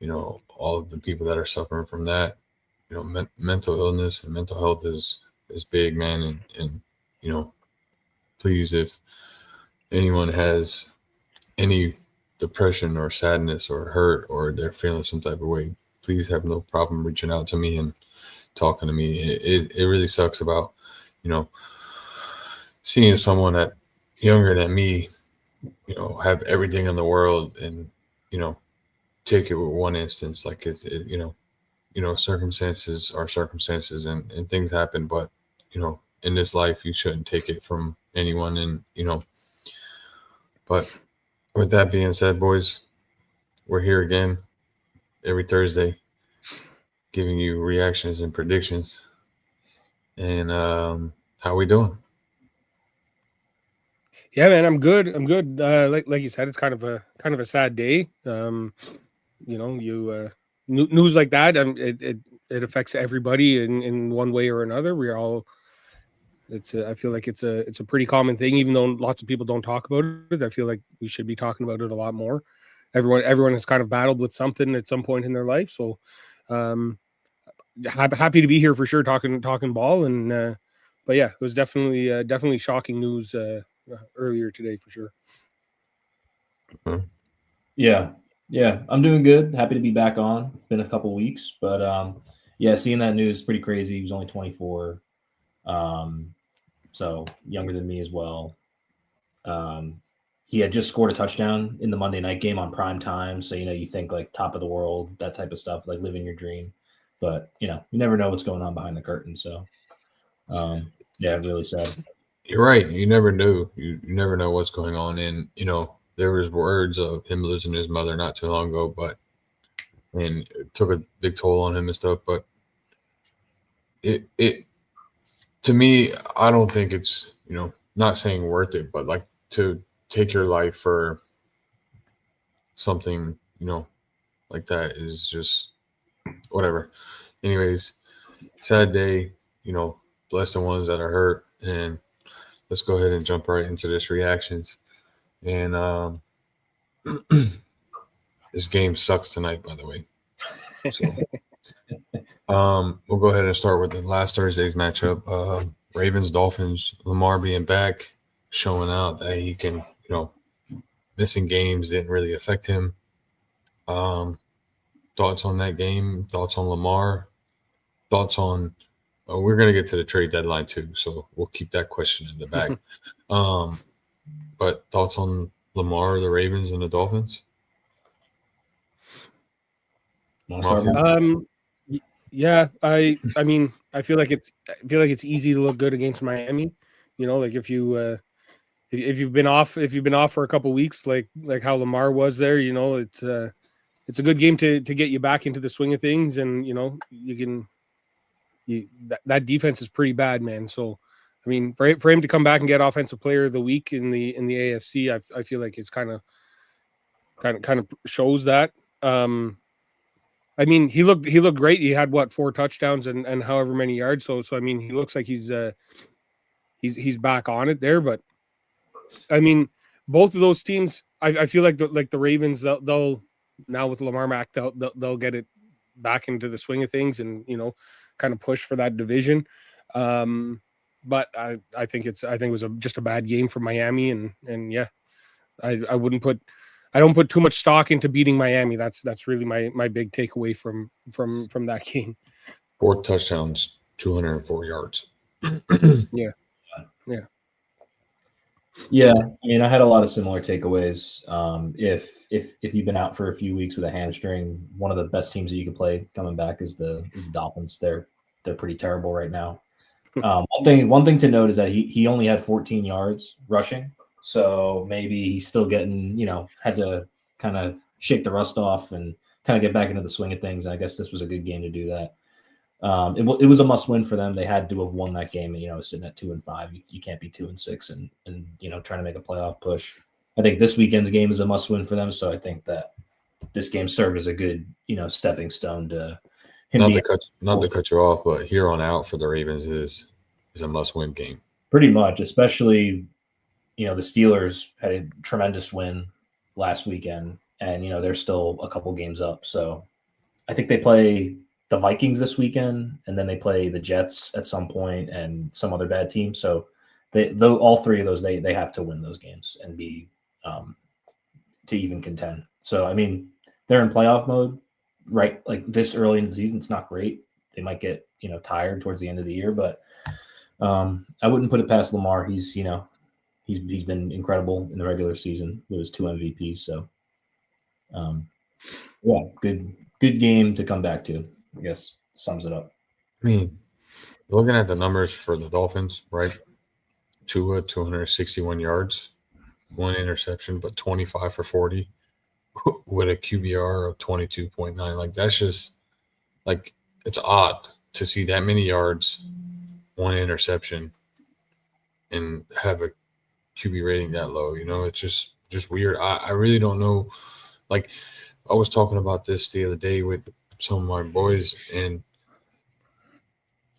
all of the people that are suffering from that. Mental illness and mental health is big, man. And you know, please, if anyone has any depression or sadness or hurt or they're feeling some type of way, please have no problem reaching out to me and talking to me. It really sucks about, you know, seeing someone that younger than me, have everything in the world and, you know, take it with one instance. Like circumstances are circumstances and things happen, but, in this life, you shouldn't take it from anyone. And, but with that being said, boys, we're here again every Thursday giving you reactions and predictions. And how we doing? Yeah, man, I'm good. I'm good. Like you said, it's kind of a sad day. News like that, it affects everybody in one way or another. We're all. I feel like it's a pretty common thing, even though lots of people don't talk about it. I feel like we should be talking about it a lot more. Everyone has kind of battled with something at some point in their life. So, um, happy to be here for sure, talking ball. And but yeah, it was definitely shocking news earlier today for sure. Yeah, I'm doing good. Happy to be back on. Been a couple weeks, but yeah, seeing that news is pretty crazy. He was only 24, so younger than me as well. He had just scored a touchdown in the Monday night game on prime time, so you think like top of the world, that type of stuff, like living your dream. But you never know what's going on behind the curtain. So, yeah, really sad. You're right. You never knew. You never know what's going on. And, there was words of him losing his mother not too long ago, and it took a big toll on him and stuff. But it to me, I don't think it's, not saying worth it, but like to take your life for something, like that is just whatever. Anyways, sad day, bless the ones that are hurt. And let's go ahead and jump right into this reactions. And this game sucks tonight, by the way. So we'll go ahead and start with the last Thursday's matchup. Ravens Dolphins. Lamar being back, showing out that he can, missing games didn't really affect him. Thoughts on that game? Thoughts on Lamar? Thoughts on? We're gonna get to the trade deadline too, so we'll keep that question in the back. But thoughts on Lamar, the Ravens, and the Dolphins? Yeah, I mean, I feel like it's easy to look good against Miami. Like if you've been off for a couple weeks, like how Lamar was there, it's a good game to get you back into the swing of things, and that defense is pretty bad, man. So, I mean, for him to come back and get Offensive Player of the Week in the AFC, I feel like it's kind of shows that. I mean, he looked great. He had 4 touchdowns and however many yards. So I mean, he looks like he's back on it there. But I mean, both of those teams, I feel like the Ravens, they'll now with Lamar Mack, they'll get it back into the swing of things and kind of push for that division. But I think it was just a bad game for Miami, and yeah, I don't put too much stock into beating Miami. That's really my big takeaway from that game. 4 touchdowns, 204 yards. Yeah. I mean, I had a lot of similar takeaways. If you've been out for a few weeks with a hamstring, one of the best teams that you could play coming back is the Dolphins. They're pretty terrible right now. One thing to note is that he only had 14 yards rushing. So maybe he's still getting, had to kind of shake the rust off and kind of get back into the swing of things. And I guess this was a good game to do that. It was a must win for them. They had to have won that game. And, sitting at 2-5, you can't be 2-6 and trying to make a playoff push. I think this weekend's game is a must win for them. So I think that this game served as a good, stepping stone to him. Not to cut you off, but here on out for the Ravens is a must win game. Pretty much, especially. The Steelers had a tremendous win last weekend. and they're still a couple games up. So I think they play the Vikings this weekend, and then they play the Jets at some point, and some other bad team. So all three of those, they have to win those games and be to even contend. So I mean, they're in playoff mode, right? Like this early in the season, it's not great. They might get tired towards the end of the year, but I wouldn't put it past Lamar. He's been incredible in the regular season with his 2 MVPs. So yeah, good game to come back to. I guess sums it up. I mean, looking at the numbers for the Dolphins, right? Tua, 261 yards, 1 interception, but 25 for 40 with a QBR of 22.9. Like, that's just, like, it's odd to see that many yards, 1 interception, and have a QB rating that low. It's just weird. I really don't know. Like, I was talking about this the other day with some of my boys, and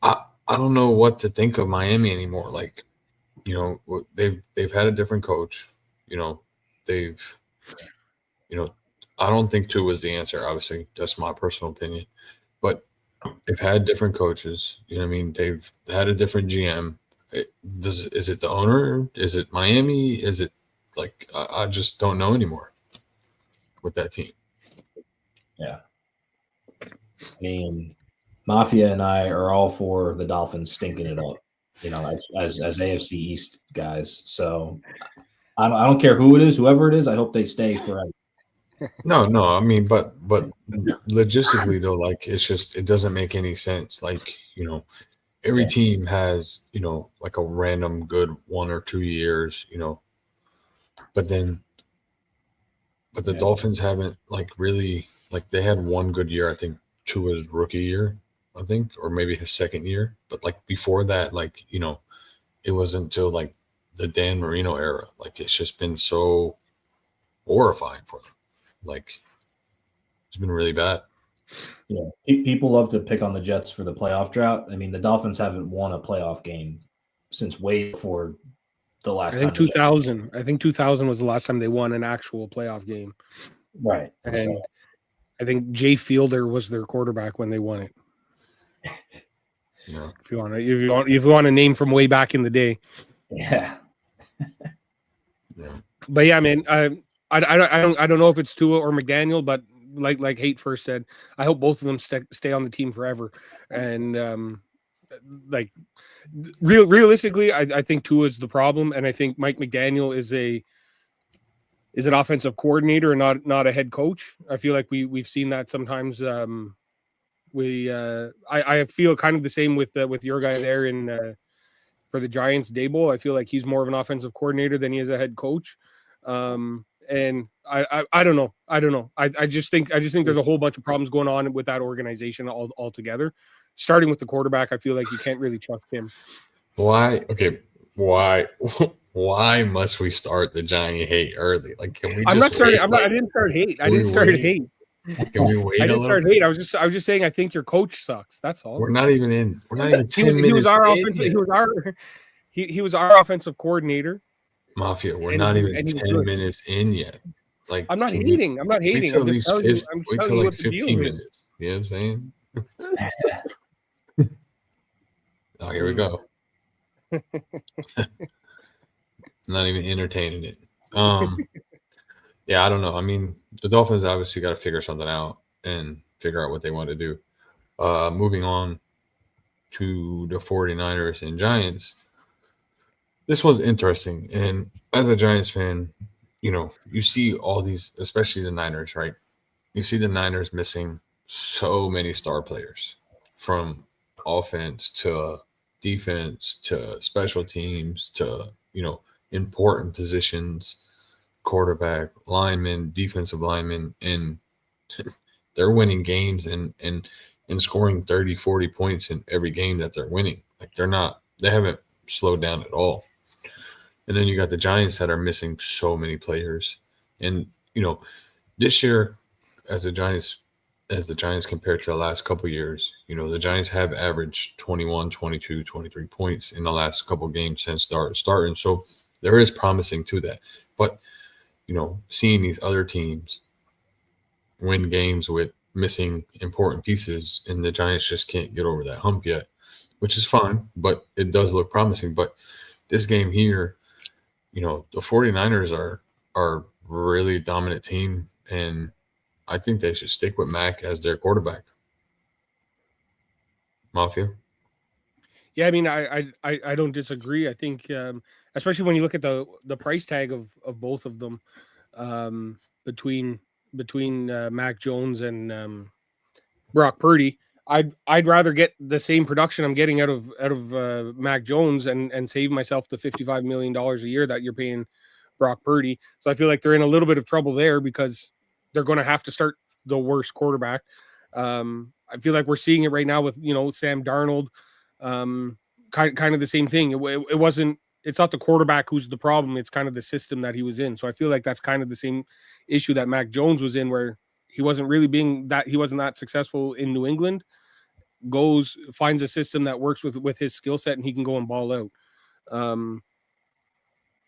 I don't know what to think of Miami anymore. Like, they've had a different coach. I don't think Tua was the answer. Obviously, that's my personal opinion. But they've had different coaches. You know what I mean? They've had a different GM. Is it the owner? Is it Miami? Is it like I just don't know anymore with that team. Yeah. I mean, Mafia and I are all for the Dolphins stinking it up, as AFC East guys. So I don't care who it is, whoever it is. I hope they stay forever. No. I mean, but logistically though, like it doesn't make any sense. Like every team has like a random good 1 or 2 years, but the Dolphins haven't like really like they had 1 good year. I think Tua's rookie year, I think, or maybe his second year. But like before that, like it wasn't until like the Dan Marino era. Like it's just been so horrifying for them. Like it's been really bad. Yeah, people love to pick on the Jets for the playoff drought. I mean, the Dolphins haven't won a playoff game since way before the last. I think 2000. I think 2000 was the last time they won an actual playoff game. Right, and so. I think Jay Fielder was their quarterback when they won it. Yeah. If you want a name from way back in the day. Yeah. But yeah, man, I don't know if it's Tua or McDaniel, but like Hate first said, I hope both of them stay on the team forever. And like realistically, I think Tua is the problem, and I think Mike McDaniel is an offensive coordinator and not a head coach. I feel like we've seen that sometimes. I feel kind of the same with your guy there in for the Giants, Daboll. I feel like he's more of an offensive coordinator than he is a head coach. And I don't know. I just think there's a whole bunch of problems going on with that organization altogether. Starting with the quarterback, I feel like you can't really trust him. Why? Okay. Why must we start the Giant hate early? Like, can we? I'm not starting. I didn't start hate. I didn't start hate. Can we wait? I didn't start hate. I was just saying. I think your coach sucks. That's all. We're not even 10 minutes. He was our offensive coordinator. Mafia. We're not even 10 minutes in yet. Like, I'm not hating. I'm not hating. Wait till I'm just telling you like what the 15 minutes. You know what I'm saying? Oh, here we go. Not even entertaining it. Yeah, I don't know. I mean, the Dolphins obviously got to figure something out and figure out what they want to do. Moving on to the 49ers and Giants. This was interesting. And as a Giants fan, you see all these, especially the Niners, right? You see the Niners missing so many star players, from offense to defense to special teams to, important positions, quarterback, linemen, defensive linemen, and they're winning games and scoring 30, 40 points in every game that they're winning. Like they haven't slowed down at all. And then you got the Giants that are missing so many players. And, this year as the Giants compared to the last couple of years, the Giants have averaged 21, 22, 23 points in the last couple of games since starting. So there is promising to that. But, seeing these other teams win games with missing important pieces, and the Giants just can't get over that hump yet, which is fine, but it does look promising. But this game here, the 49ers are really dominant team, and I think they should stick with Mac as their quarterback. Mafia? Yeah, I mean, I don't disagree. I think, especially when you look at the price tag of both of them, between Mac Jones and Brock Purdy, I'd rather get the same production I'm getting out of Mac Jones and save myself the $55 million a year that you're paying Brock Purdy. So I feel like they're in a little bit of trouble there because they're going to have to start the worst quarterback. I feel like we're seeing it right now with Sam Darnold. Kind of the same thing. It wasn't. It's not the quarterback who's the problem. It's kind of the system that he was in. So I feel like that's kind of the same issue that Mac Jones was in, where he wasn't that successful in New England. Finds a system that works with his skill set, and he can go and ball out.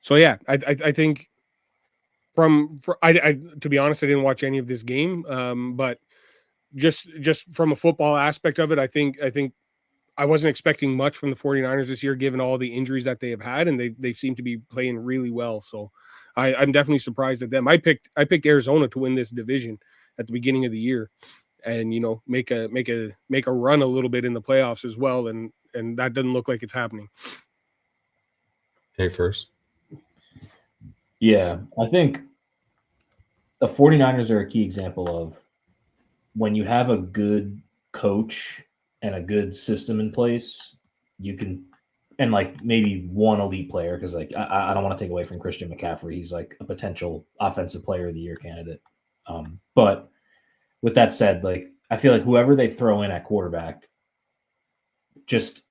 So yeah, I think to be honest, I didn't watch any of this game, but just from a football aspect of it, I think I wasn't expecting much from the 49ers this year, given all the injuries that they have had, and they seem to be playing really well. So I'm definitely surprised at them. I picked Arizona to win this division at the beginning of the year, and make a run a little bit in the playoffs as well, and that doesn't look like it's happening. Hey, first. Yeah, I think the 49ers are a key example of when you have a good coach and a good system in place, you can, and like maybe one elite player, because like I don't want to take away from Christian McCaffrey. He's like a potential offensive player of the year candidate. But with that said, like I feel like whoever they throw in at quarterback just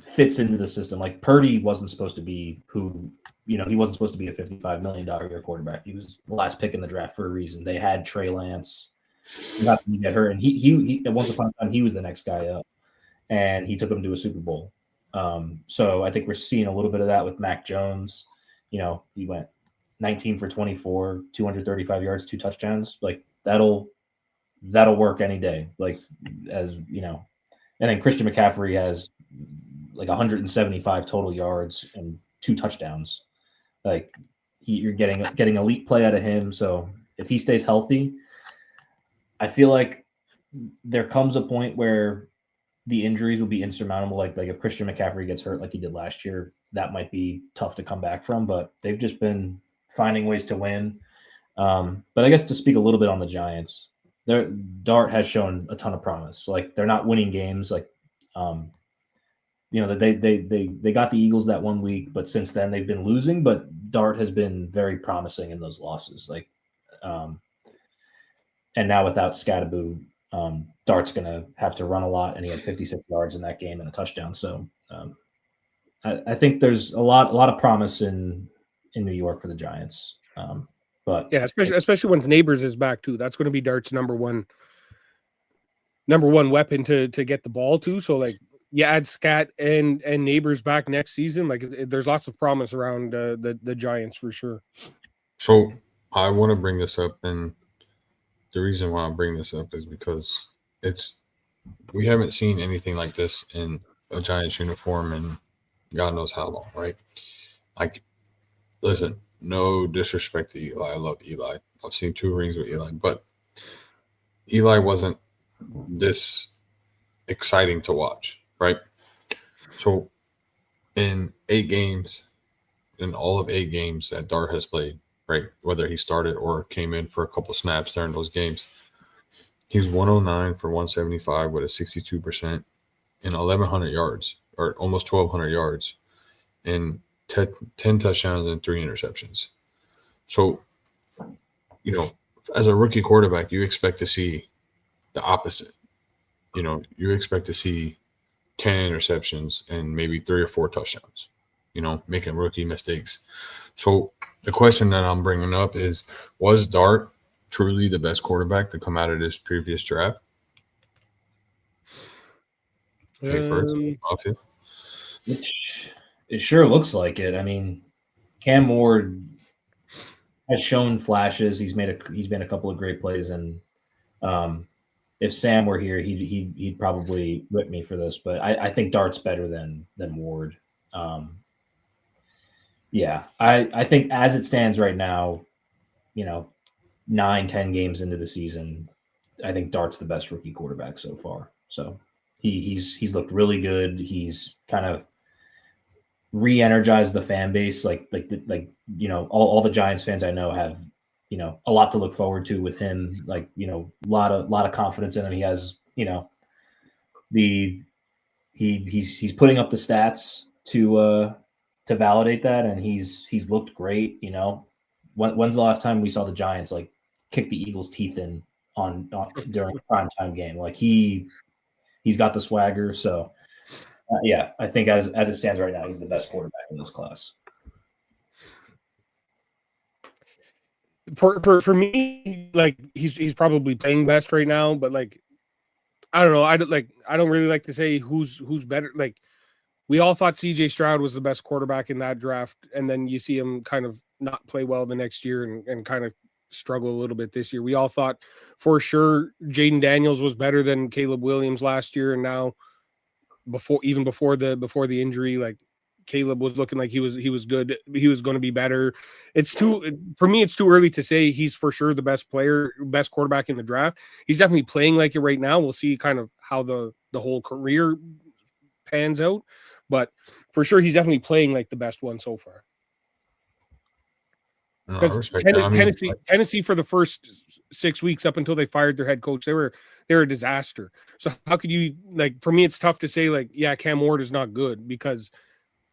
fits into the system. Like Purdy wasn't supposed to be he wasn't supposed to be a $55 million a year quarterback. He was the last pick in the draft for a reason. They had Trey Lance. Not to get hurt, and he once upon a time he was the next guy up, and he took him to a Super Bowl. So I think we're seeing a little bit of that with Mac Jones. He went 19 for 24, 235 yards, 2 touchdowns. Like that'll work any day. Like and then Christian McCaffrey has like 175 total yards and 2 touchdowns. Like you're getting elite play out of him. So if he stays healthy, I feel like there comes a point where the injuries will be insurmountable. Like if Christian McCaffrey gets hurt like he did last year, that might be tough to come back from. But they've just been finding ways to win. But I guess to speak a little bit on the Giants, Dart has shown a ton of promise. Like they're not winning games. Like they got the Eagles that one week, but since then they've been losing. But Dart has been very promising in those losses. Like and now without Scatterbo, Dart's going to have to run a lot, and he had 56 yards in that game and a touchdown. So I think there's a lot of promise in New York for the Giants. But yeah, especially once Neighbors is back too. That's going to be Dart's number one weapon to get the ball to. So like you add Scat and Neighbors back next season. Like there's lots of promise around the Giants for sure. So I want to bring this up, and the reason why I bring this up is because we haven't seen anything like this in a Giants uniform in God knows how long, right? Like, listen, no disrespect to Eli. I love Eli. I've seen 2 rings with Eli, but Eli wasn't this exciting to watch, right? So in 8 games, in all of 8 games that Dart has played, right, whether he started or came in for a couple snaps during those games, he's 109 for 175 with a 62% and 1,100 yards, or almost 1,200 yards, and 10 touchdowns and 3 interceptions. So, as a rookie quarterback, you expect to see the opposite. You expect to see 10 interceptions and maybe 3 or 4 touchdowns, making rookie mistakes. So the question that I'm bringing up is, was Dart truly the best quarterback to come out of this previous draft? Hey, first, Mafia. It sure looks like it. I mean, Cam Ward has shown flashes. He's made a couple of great plays in If Sam were here, he'd probably whip me for this, but I think Dart's better than Ward. Yeah, I think as it stands right now, 9-10 games into the season, I think Dart's the best rookie quarterback so far. So he's looked really good. He's kind of re-energized the fan base. All the Giants fans I know have a lot to look forward to with him. A lot of confidence in him. He has he's putting up the stats to validate that, and he's looked great. When's the last time we saw the Giants kick the Eagles' teeth in on during a primetime game? He's got the swagger. So yeah, I think as it stands right now, he's the best quarterback in this class. For me, he's probably playing best right now, but I don't know. I don't really like to say who's better. We all thought CJ Stroud was the best quarterback in that draft, and then you see him kind of not play well the next year and kind of struggle a little bit this year. We all thought for sure Jaden Daniels was better than Caleb Williams last year, and now before the injury, Caleb was looking like he was good. He was going to be better. For me, it's too early to say he's for sure the best quarterback in the draft. He's definitely playing like it right now. We'll see kind of how the whole career pans out, but for sure he's definitely playing like the best one so far. Because Tennessee for the first 6 weeks up until they fired their head coach, they were a disaster. So how could you for me, it's tough to say Cam Ward is not good because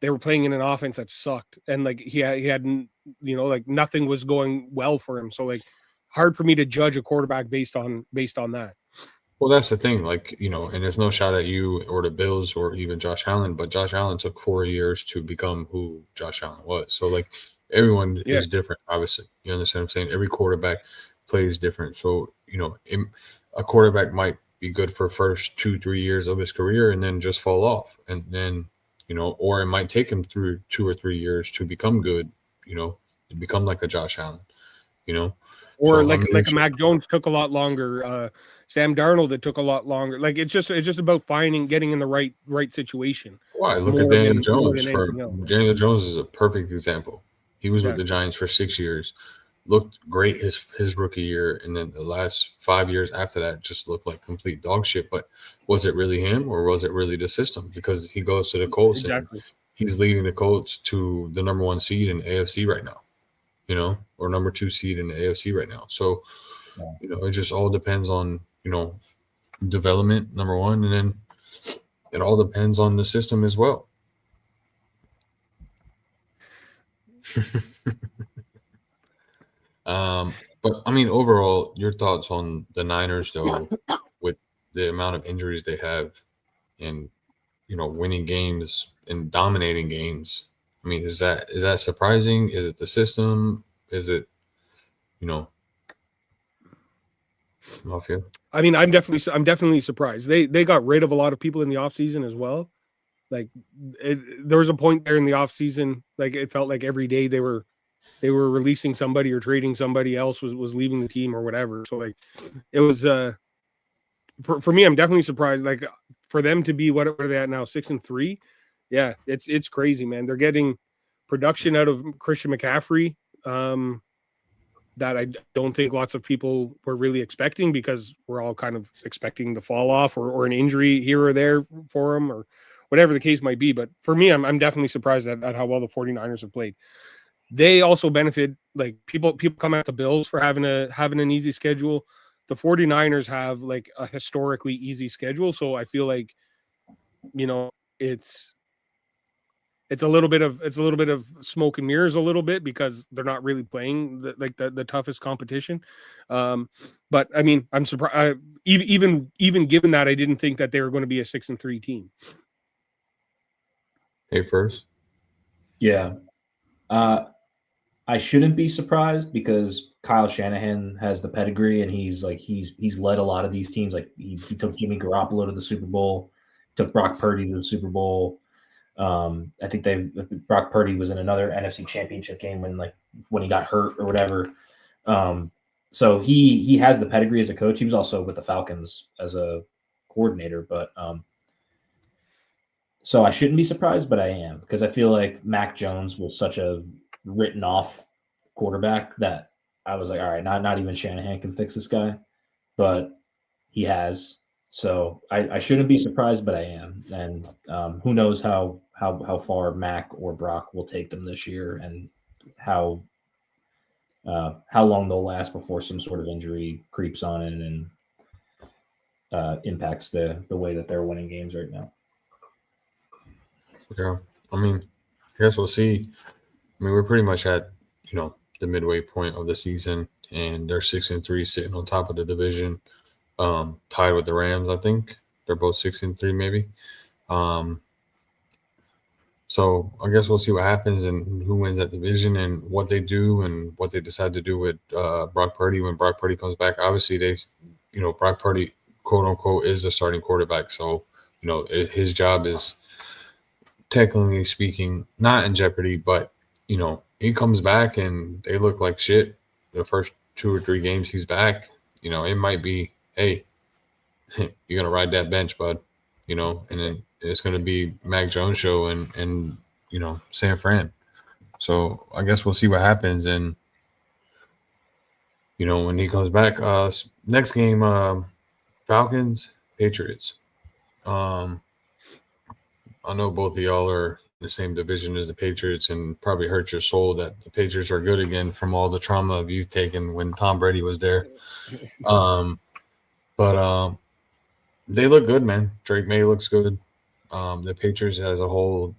they were playing in an offense that sucked, and he hadn't nothing was going well for him. So hard for me to judge a quarterback based on that. Well, that's the thing, and there's no shot at you or the Bills or even Josh Allen, but Josh Allen took 4 years to become who Josh Allen was. So everyone is different, obviously. You understand what I'm saying? Every quarterback plays different. So, a quarterback might be good for first 2-3 years of his career and then just fall off. And then, or it might take him through 2 or 3 years to become good, and become like a Josh Allen, Or so, a Mac Jones took a lot longer. Sam Darnold, it took a lot longer. It's just about getting in the right situation. Why? Look at Daniel Jones. Daniel Jones is a perfect example. He was with the Giants for 6 years, looked great his rookie year, and then the last 5 years after that just looked like complete dog shit. But was it really him, or was it really the system? Because he goes to the Colts, exactly. And he's leading the Colts to the number 1 seed in AFC right now, or number 2 seed in the AFC right now. So, it just all depends on development, number one, and then it all depends on the system as well. But I mean, overall, your thoughts on the Niners, though, with the amount of injuries they have, and winning games and dominating games. I mean, is that surprising? Is it the system? Is it, Mafia? I mean, I'm definitely surprised. They got rid of a lot of people in the offseason as well. There was a point there in the offseason, it felt like every day they were releasing somebody or trading somebody else was leaving the team or whatever. So it was for me, I'm definitely surprised. For them to be what are they at now, 6-3? Yeah, it's crazy, man. They're getting production out of Christian McCaffrey that I don't think lots of people were really expecting, because we're all kind of expecting the fall off or an injury here or there for him or whatever the case might be. But for me, I'm definitely surprised at how well the 49ers have played. They also benefit, people come at the Bills for having an easy schedule. The 49ers have a historically easy schedule. So I feel it's a little bit of smoke and mirrors a little bit, because they're not really playing the toughest competition. But I mean, I'm surprised. Even given that, I didn't think that they were going to be a 6-3 team. Hey, first. Yeah. I shouldn't be surprised, because Kyle Shanahan has the pedigree, and he's led a lot of these teams. He took Jimmy Garoppolo to the Super Bowl, took Brock Purdy to the Super Bowl. I think Brock Purdy was in another NFC Championship game when he got hurt or whatever. so he has the pedigree as a coach. He was also with the Falcons as a coordinator, but so I shouldn't be surprised, but I am, because I feel like Mac Jones was such a written off quarterback that I was like, all right, not even Shanahan can fix this guy, but he has. So I shouldn't be surprised, but I am. And who knows how far Mac or Brock will take them this year, and how long they'll last before some sort of injury creeps on in and impacts the way that they're winning games right now. Yeah, I mean, I guess we'll see. I mean, we're pretty much at the midway point of the season, and they're 6-3, sitting on top of the division, tied with the Rams. I think they're both 6-3, maybe. So I guess we'll see what happens and who wins that division and what they do and what they decide to do with Brock Purdy when Brock Purdy comes back. Obviously, Brock Purdy, quote unquote, is the starting quarterback. So, his job is, technically speaking, not in jeopardy, but, he comes back and they look like shit the first 2 or 3 games he's back. It might be, hey, you're going to ride that bench, bud, and then it's going to be Mac Jones show and San Fran. So I guess we'll see what happens. And, when he comes back, next game, Falcons, Patriots. I know both of y'all are in the same division as the Patriots, and probably hurt your soul that the Patriots are good again from all the trauma you've taken when Tom Brady was there. But they look good, man. Drake May looks good. The Patriots as a whole,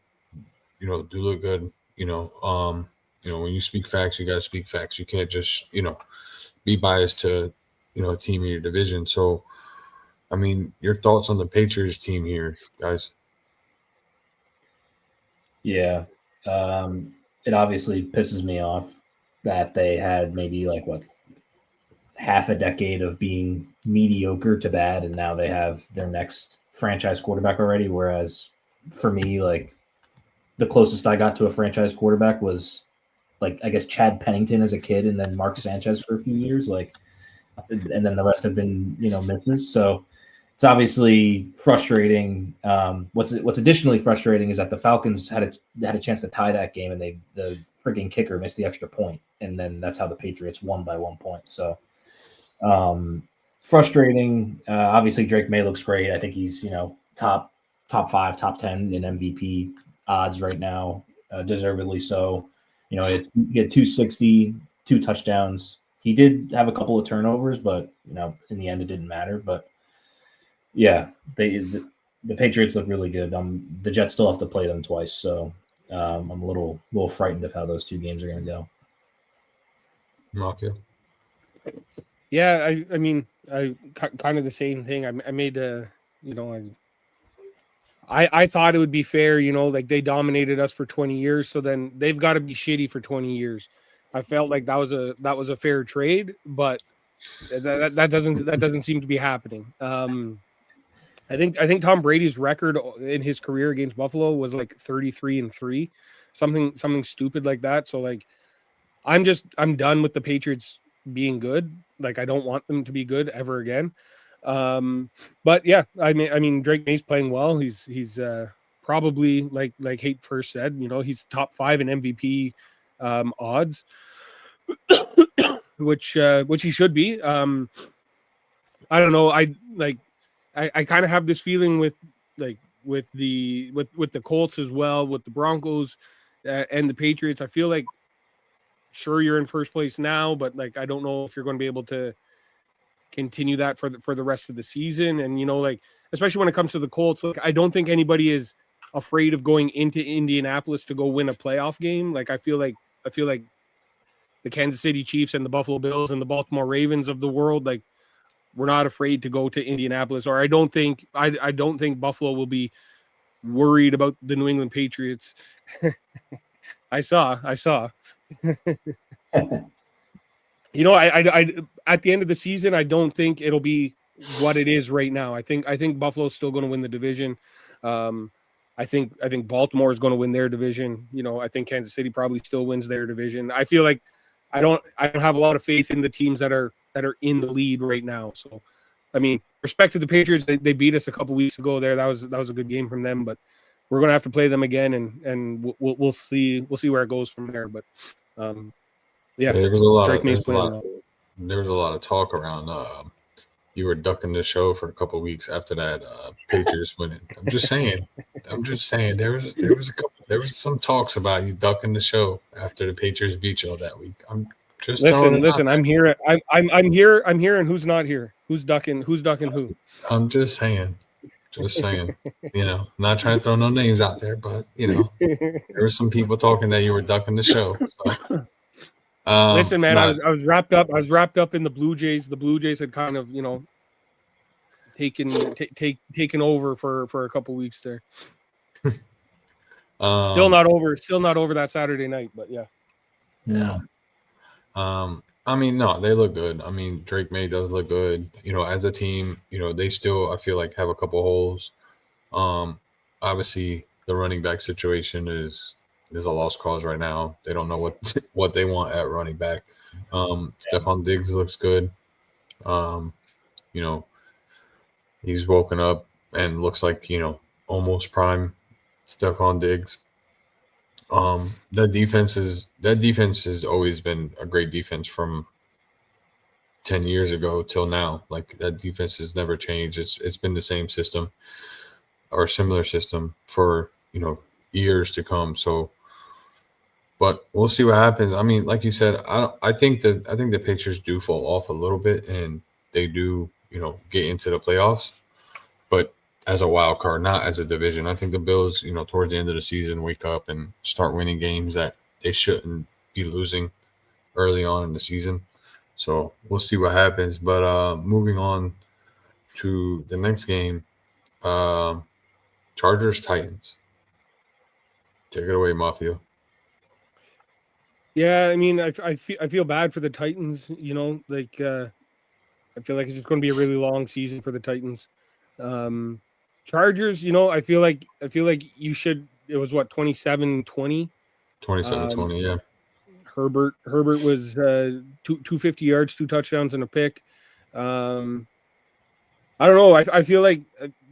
do look good. When you speak facts, you got to speak facts. You can't just, be biased to, a team in your division. So, I mean, your thoughts on the Patriots team here, guys? Yeah. It obviously pisses me off that they had maybe half a decade of being mediocre to bad, and now they have their next franchise quarterback already. Whereas for me, the closest I got to a franchise quarterback was I guess Chad Pennington as a kid, and then Mark Sanchez for a few years, and then the rest have been, misses. So it's obviously frustrating. What's additionally frustrating is that the Falcons had a chance to tie that game, and the freaking kicker missed the extra point, and then that's how the Patriots won by 1 point. So frustrating. Obviously, Drake May looks great. I think he's top 5, top 10 in MVP odds right now, deservedly so. He had 260, 2 touchdowns. He did have a couple of turnovers, but in the end, it didn't matter. But yeah, the Patriots look really good. The Jets still have to play them twice, so I'm a little frightened of how those 2 games are going to go. Matthew? Yeah, I mean, I kind of the same thing. I made I thought it would be fair, they dominated us for 20 years, so then they've got to be shitty for 20 years. I felt like that was a fair trade, but that doesn't seem to be happening. I think Tom Brady's record in his career against Buffalo was 33-3, something stupid like that. So I'm done with the Patriots being good. I don't want them to be good ever again. But yeah, I mean Drake May's playing well. He's probably like Hate first said, he's top 5 in MVP odds, which he should be. I don't know. I kind of have this feeling with the Colts as well, with the Broncos and the Patriots. I feel like sure you're in first place now, but I don't know if you're going to be able to continue that for the rest of the season. And especially when it comes to the Colts, I don't think anybody is afraid of going into Indianapolis to go win a playoff game. I feel like the Kansas City Chiefs and the Buffalo Bills and the Baltimore Ravens of the world, we're not afraid to go to Indianapolis. Or I don't think Buffalo will be worried about the New England Patriots. I saw. I at the end of the season, I don't think it'll be what it is right now. I think Buffalo's still going to win the division. I think Baltimore is going to win their division. I think Kansas City probably still wins their division. I feel like I don't have a lot of faith in the teams that are in the lead right now. So, I mean, respect to the Patriots, they beat us a couple weeks ago. There, that was a good game from them. But we're gonna have to play them again, and we'll see where it goes from there. But yeah, there was a lot Drake of May's playing well. there was a lot of talk around. You were ducking the show for a couple of weeks after that Patriots winning. I'm just saying there was some talks about you ducking the show after the Patriots beat y'all that week. I'm just listen. I'm here. I'm here. I'm here, and who's not here? Who's ducking? Who's ducking who? I'm just saying. Not trying to throw no names out there, but there were some people talking that you were ducking the show. So. Listen, man, I was wrapped up. I was wrapped up in the Blue Jays. The Blue Jays had kind of, taken over for a couple weeks there. Still not over that Saturday night, but yeah. Yeah. I mean, no, they look good. I mean, Drake May does look good. As a team, they still, I feel like, have a couple holes. Obviously, the running back situation is a lost cause right now. They don't know what they want at running back. Stephon Diggs looks good. He's woken up and looks like, almost prime Stephon Diggs. That defense has always been a great defense from 10 years ago till now. Like, that defense has never changed. It's been the same system or similar system for, years to come. So, but we'll see what happens. I mean, like you said, I think the Patriots do fall off a little bit, and they do, get into the playoffs, but as a wild card, not as a division. I think the Bills, towards the end of the season, wake up and start winning games that they shouldn't be losing early on in the season. So we'll see what happens. But moving on to the next game, Chargers Titans. Take it away, Mafia. Yeah, I mean, I feel bad for the Titans. I feel like it's just going to be a really long season for the Titans. Chargers, I feel like you should. It was what 27-20. 27-20, yeah. Herbert was 250 yards, 2 touchdowns, and a pick. I don't know. I feel like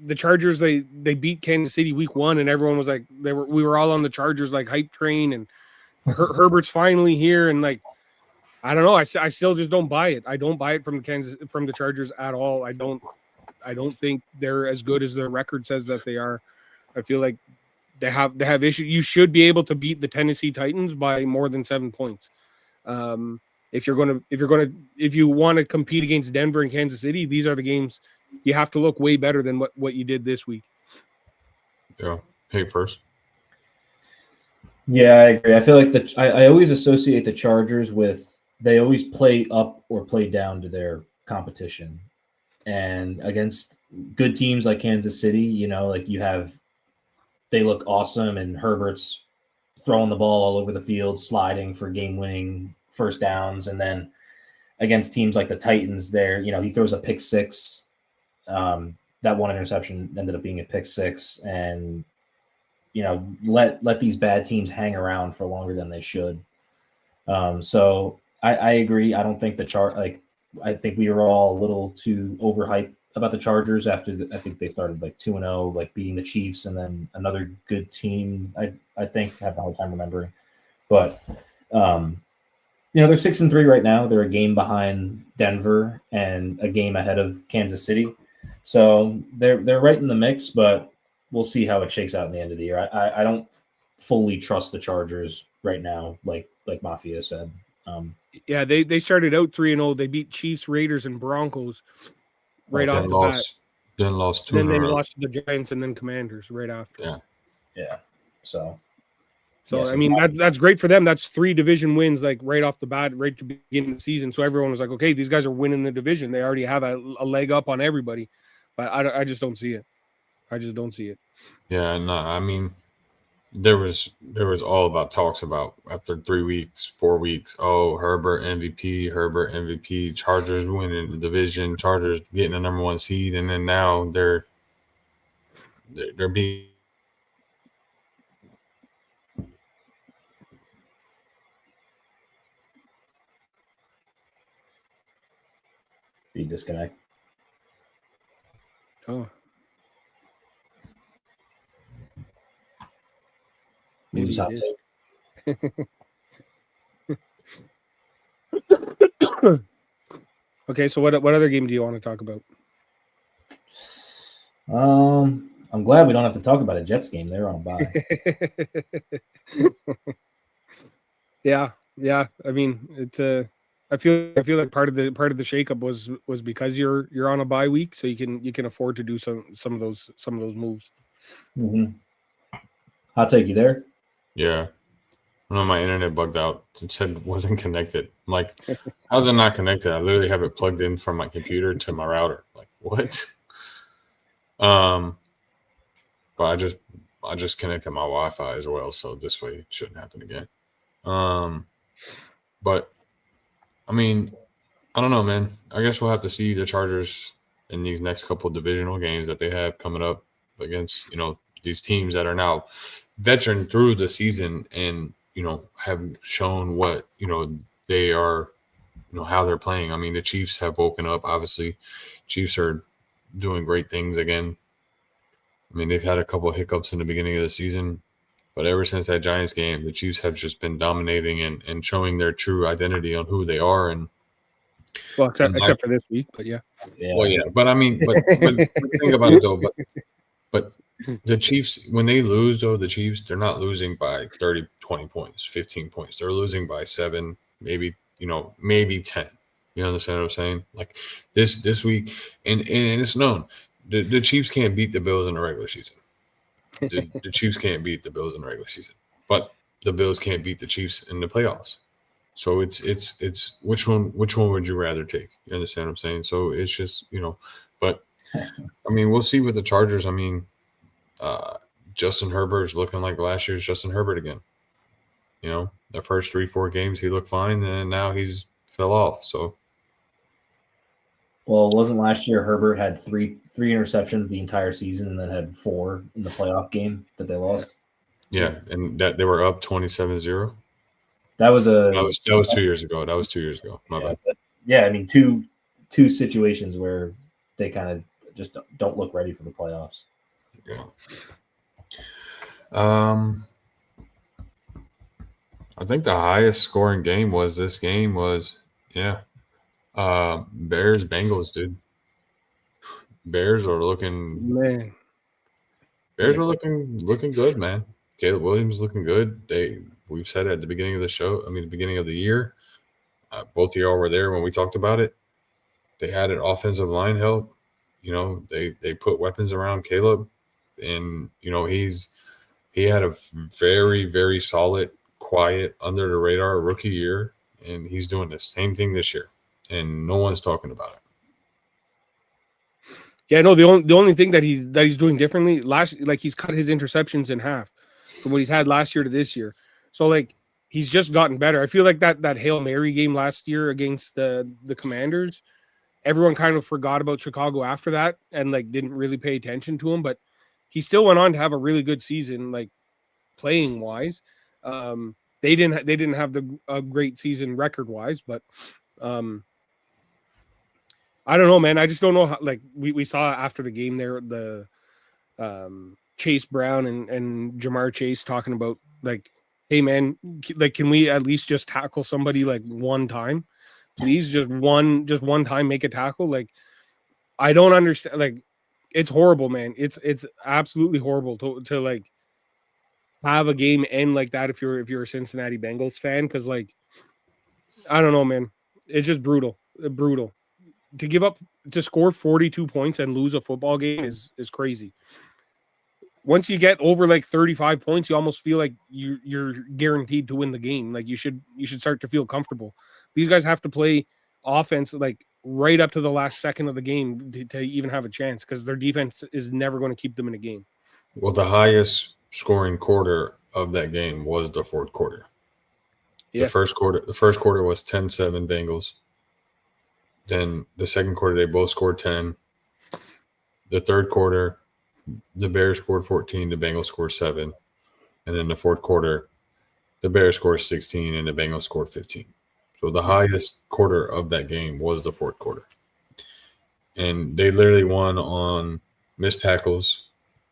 the Chargers they beat Kansas City week 1, and everyone was like we were all on the Chargers like hype train, and Herbert's finally here, and like I don't know. I still just don't buy it. I don't buy it from the Chargers at all. I don't think they're as good as their record says that they are. I feel like they have issues. You should be able to beat the Tennessee Titans by more than 7 points. If you want to compete against Denver and Kansas City, these are the games you have to look way better than what you did this week. Yeah. Hey, first. Yeah, I agree. I feel like I always associate the Chargers with they always play up or play down to their competition. And against good teams like Kansas City, they look awesome, and Herbert's throwing the ball all over the field, sliding for game-winning first downs. And then against teams like the Titans there, he throws a pick six. That one interception ended up being a pick six, and let these bad teams hang around for longer than they should. So I agree. I don't think I think we were all a little too overhyped about the Chargers after I think they started like 2-0, like beating the Chiefs, and then another good team. I think I have a hard time remembering, but they're 6-3 right now. They're a game behind Denver and a game ahead of Kansas City, so they're right in the mix. But we'll see how it shakes out in the end of the year. I don't fully trust the Chargers right now, like Mafia said. Yeah, they started out 3-0. They beat Chiefs, Raiders, and Broncos right off the bat. Then lost 2. Then they lost to the Giants and then Commanders right after. Yeah. So I mean that's great for them. That's 3 division wins like right off the bat, right to the beginning of the season. So everyone was like, okay, these guys are winning the division. They already have a leg up on everybody. But I just don't see it. I just don't see it. Yeah, no, I mean, there was all about talks about after 3 weeks, 4 weeks. Oh, Herbert MVP, Chargers winning the division, Chargers getting the number 1 seed, and then now they're being. Be disconnect. Oh, Maybe maybe hot it take. is. Okay, so what other game do you want to talk about? I'm glad we don't have to talk about a Jets game. They're on a bye. Yeah. I mean, it's I feel like part of the shakeup was because you're on a bye week, so you can afford to do some of those moves. Mm-hmm. Hot take, you there? Yeah. I know my internet bugged out. It said it wasn't connected. I'm like, how's it not connected? I literally have it plugged in from my computer to my router. Like, what? But I just connected my Wi-Fi as well, so this way it shouldn't happen again. But I mean, I don't know, man. I guess we'll have to see the Chargers in these next couple of divisional games that they have coming up against, these teams that are now veteran through the season and, have shown what, they are, how they're playing. I mean, the Chiefs have woken up, obviously. Chiefs are doing great things again. I mean, they've had a couple of hiccups in the beginning of the season, but ever since that Giants game, the Chiefs have just been dominating and showing their true identity on who they are. And Well, except for this week, but yeah. Well, yeah, but I mean, but think about it though. But the Chiefs, when they lose though, the Chiefs, they're not losing by 30, 20 points, 15 points. They're losing by 7, maybe 10. You understand what I'm saying? Like this week, and it's known the Chiefs can't beat the Bills in the regular season. The Chiefs can't beat the Bills in the regular season, but the Bills can't beat the Chiefs in the playoffs. So it's which one would you rather take? You understand what I'm saying? So it's just, but I mean, we'll see with the Chargers. I mean, Justin Herbert's looking like last year's Justin Herbert again. The first 3-4 games he looked fine, and now he's fell off. So, well, wasn't last year Herbert had three interceptions the entire season, and then had 4 in the playoff game that they lost? Yeah, and that they were up 27-0. That was 2 years ago. That was 2 years ago. My bad. Yeah, I mean, two situations where they kind of just don't look ready for the playoffs. Yeah. I think the highest scoring game was Bears Bengals, dude. Bears are looking Man. Bears are looking good, man. Caleb Williams looking good. We've said it at the beginning of the show. I mean, the beginning of the year. Both of y'all were there when we talked about it. They had an offensive line help. They put weapons around Caleb, and he had a very, very solid, quiet, under the radar rookie year, and he's doing the same thing this year, and no one's talking about it. Yeah, no, the only thing that he's doing differently he's cut his interceptions in half from what he's had last year to this year. So he's just gotten better. I feel like that Hail Mary game last year against the Commanders, everyone kind of forgot about Chicago after that and didn't really pay attention to him, but he still went on to have a really good season, playing wise. They didn't have a great season record wise, but I don't know, man. I just don't know how. We saw after the game there, the Chase Brown and Jamar Chase talking about hey man, can we at least just tackle somebody one time, please? Just one time, make a tackle. I don't understand. It's horrible, man. It's absolutely horrible to have a game end like that if you're a Cincinnati Bengals fan, because I don't know, man. It's just brutal. To score 42 points and lose a football game is crazy. Once you get over 35 points, you almost feel like you're guaranteed to win the game. You should start to feel comfortable. These guys have to play offense right up to the last second of the game to even have a chance, because their defense is never going to keep them in a game. Well, the highest scoring quarter of that game was the fourth quarter. Yeah. The first quarter was 10-7 Bengals. Then the second quarter, they both scored 10. The third quarter, the Bears scored 14, the Bengals scored 7. And then the fourth quarter, the Bears scored 16 and the Bengals scored 15. So the highest quarter of that game was the fourth quarter. and they literally won on missed tackles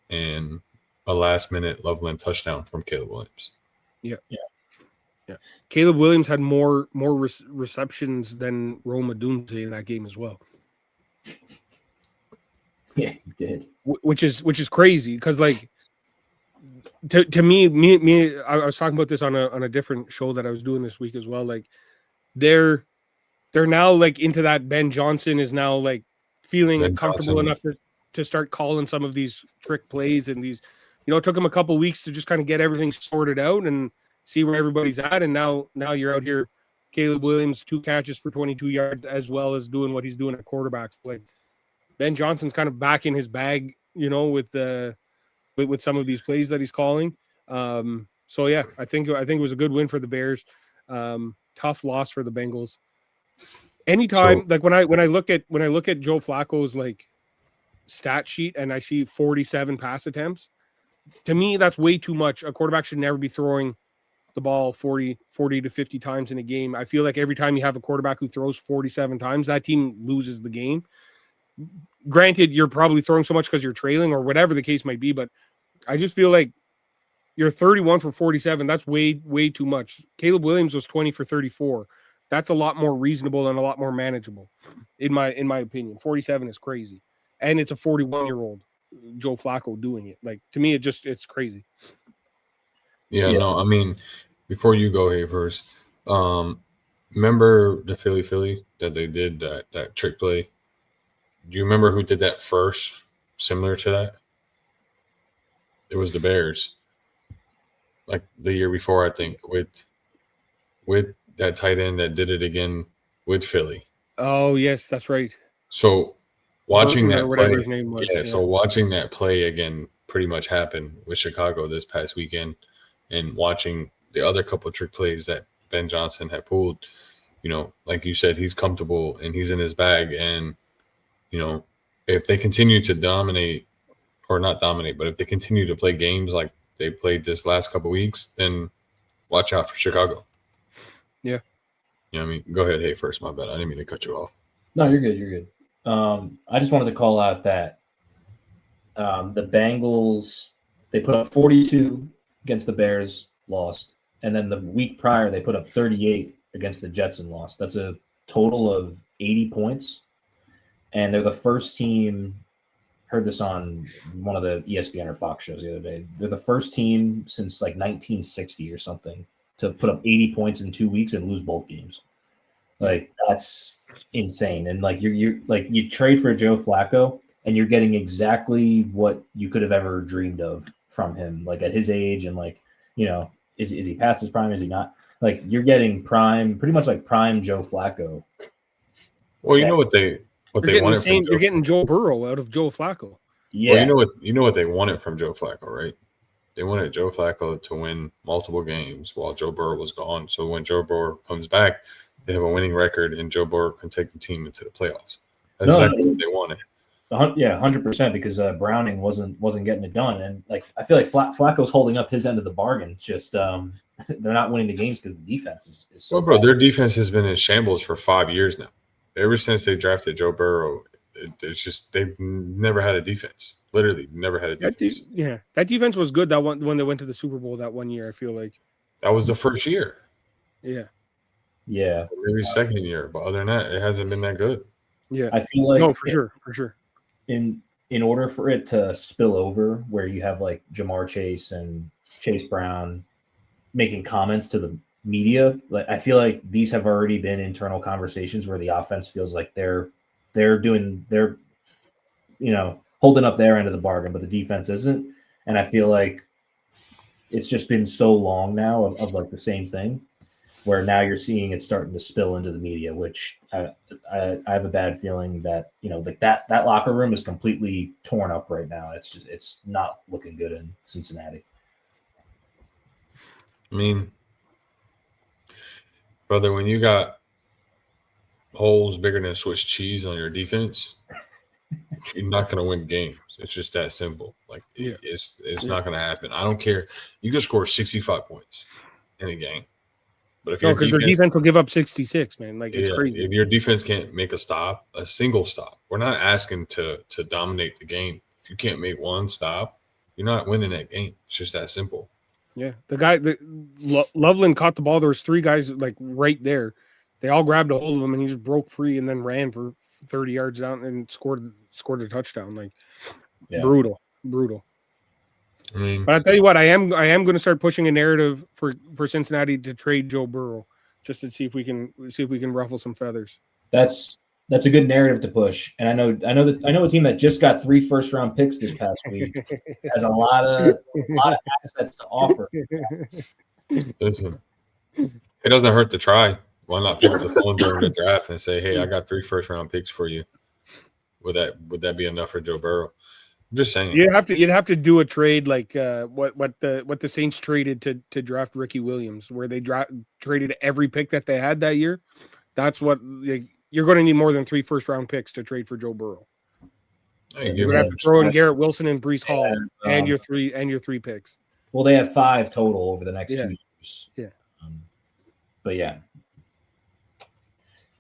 and a last-minute Loveland touchdown from Caleb Williams. Caleb Williams had more receptions than Roma Dunze in that game as well. Yeah, he did. Which is crazy because like to me, I was talking about this on a different show that I was doing this week as well. Like they're now like into that. Ben Johnson is now like feeling comfortable enough to start calling some of these trick plays and these, it took him a couple weeks to just kind of get everything sorted out and see where everybody's at. And now you're out here, Caleb Williams, 2 catches for 22 yards, as well as doing what he's doing at quarterback. Like Ben Johnson's kind of back in his bag, with some of these plays that he's calling. So yeah, I think it was a good win for the Bears. Tough loss for the Bengals. Anytime, like when I look at Joe Flacco's like stat sheet and I see 47 pass attempts, to me that's way too much. A quarterback should never be throwing the ball 40 to 50 times in a game. I feel like every time you have a quarterback who throws 47 times, that team loses the game. Granted, you're probably throwing so much because you're trailing or whatever the case might be, but I just feel like you're 31 for 47. That's way too much. Caleb Williams was 20 for 34. That's a lot more reasonable and a lot more manageable, in my opinion. 47 is crazy, and it's a 41-year-old Joe Flacco doing it. Like to me, it's crazy. Yeah, no, I mean, before you go here first, remember the Philly that they did that trick play? Do you remember who did that first, similar to that? It was the Bears. Like the year before, I think, with that tight end that did it again with Philly. Oh, yes, that's right. So watching Burton, that play, his name was, so watching that play again pretty much happen with Chicago this past weekend, and watching the other couple of trick plays that Ben Johnson had pulled, like you said, he's comfortable and he's in his bag. And, if they continue to dominate, or not dominate, but if they continue to play games like they played this last couple of weeks, then watch out for Chicago. Yeah. I mean, go ahead. Hey, first, my bad. I didn't mean to cut you off. No, you're good. You're good. I just wanted to call out that the Bengals, they put up 42 against the Bears, lost. And then the week prior, they put up 38 against the Jets and lost. That's a total of 80 points. And they're the first team, heard this on one of the ESPN or Fox shows the other day. They're the first team since like 1960 or something to put up 80 points in 2 weeks and lose both games. Like that's insane. And like you're like you trade for Joe Flacco and you're getting exactly what you could have ever dreamed of from him, like at his age, and like, is he past his prime? Is he not? Like you're getting pretty much like prime Joe Flacco. Well, you know what they wanted from you're getting Joe Burrow out of Joe Flacco. Yeah. Well, you know what they wanted from Joe Flacco, right? They wanted Joe Flacco to win multiple games while Joe Burrow was gone. So when Joe Burrow comes back, they have a winning record and Joe Burrow can take the team into the playoffs. That's exactly what they wanted. Yeah, 100%, because Browning wasn't getting it done, and like I feel like Flacco's holding up his end of the bargain. It's just they're not winning the games because the defense is so. Well, bro, their defense has been in shambles for 5 years now. Ever since they drafted Joe Burrow, it's just they've never had a defense. Literally, never had a defense. That defense was good. That one when they went to the Super Bowl that one year, I feel like that was the first year. Yeah. Maybe second year, but other than that, it hasn't been that good. Yeah, I feel like for sure. In order for it to spill over, where you have like Jamar Chase and Chase Brown making comments to the media, like I feel like these have already been internal conversations where the offense feels like they're holding up their end of the bargain, but the defense isn't. And I feel like it's just been so long now of like the same thing, where now you're seeing it starting to spill into the media, which I have a bad feeling that, like that locker room is completely torn up right now. It's not looking good in Cincinnati. I mean, brother, when you got holes bigger than Swiss cheese on your defense, you're not going to win games. It's just that simple. Like it's not going to happen. I don't care. You can score 65 points in a game. But if No, your because their defense, defense will give up 66, man. Like it's yeah, crazy. if your defense can't make a stop, a single stop, we're not asking to dominate the game. If you can't make one stop, you're not winning that game. It's just that simple. Yeah, Loveland caught the ball. There was 3 guys like right there. They all grabbed a hold of him, and he just broke free and then ran for 30 yards down and scored a touchdown. Like brutal. I mean, But I tell you what, I am going to start pushing a narrative for Cincinnati to trade Joe Burrow just to see if we can ruffle some feathers. That's a good narrative to push. And I know a team that just got 3 first-round picks this past week has a lot of assets to offer. listen, it doesn't hurt to try. Why not pick up the phone during the draft and say, "Hey, I got 3 first-round picks for you"? Would that be enough for Joe Burrow? I'm just saying. You'd have to do a trade like what the Saints traded to draft Ricky Williams, where they traded every pick that they had that year. That's what you're going to need more than 3 first-round picks to trade for Joe Burrow. You're going to have to throw in Garrett Wilson and Breece Hall and your 3 picks. Well, they have 5 total over the next 2 years. Yeah. But yeah.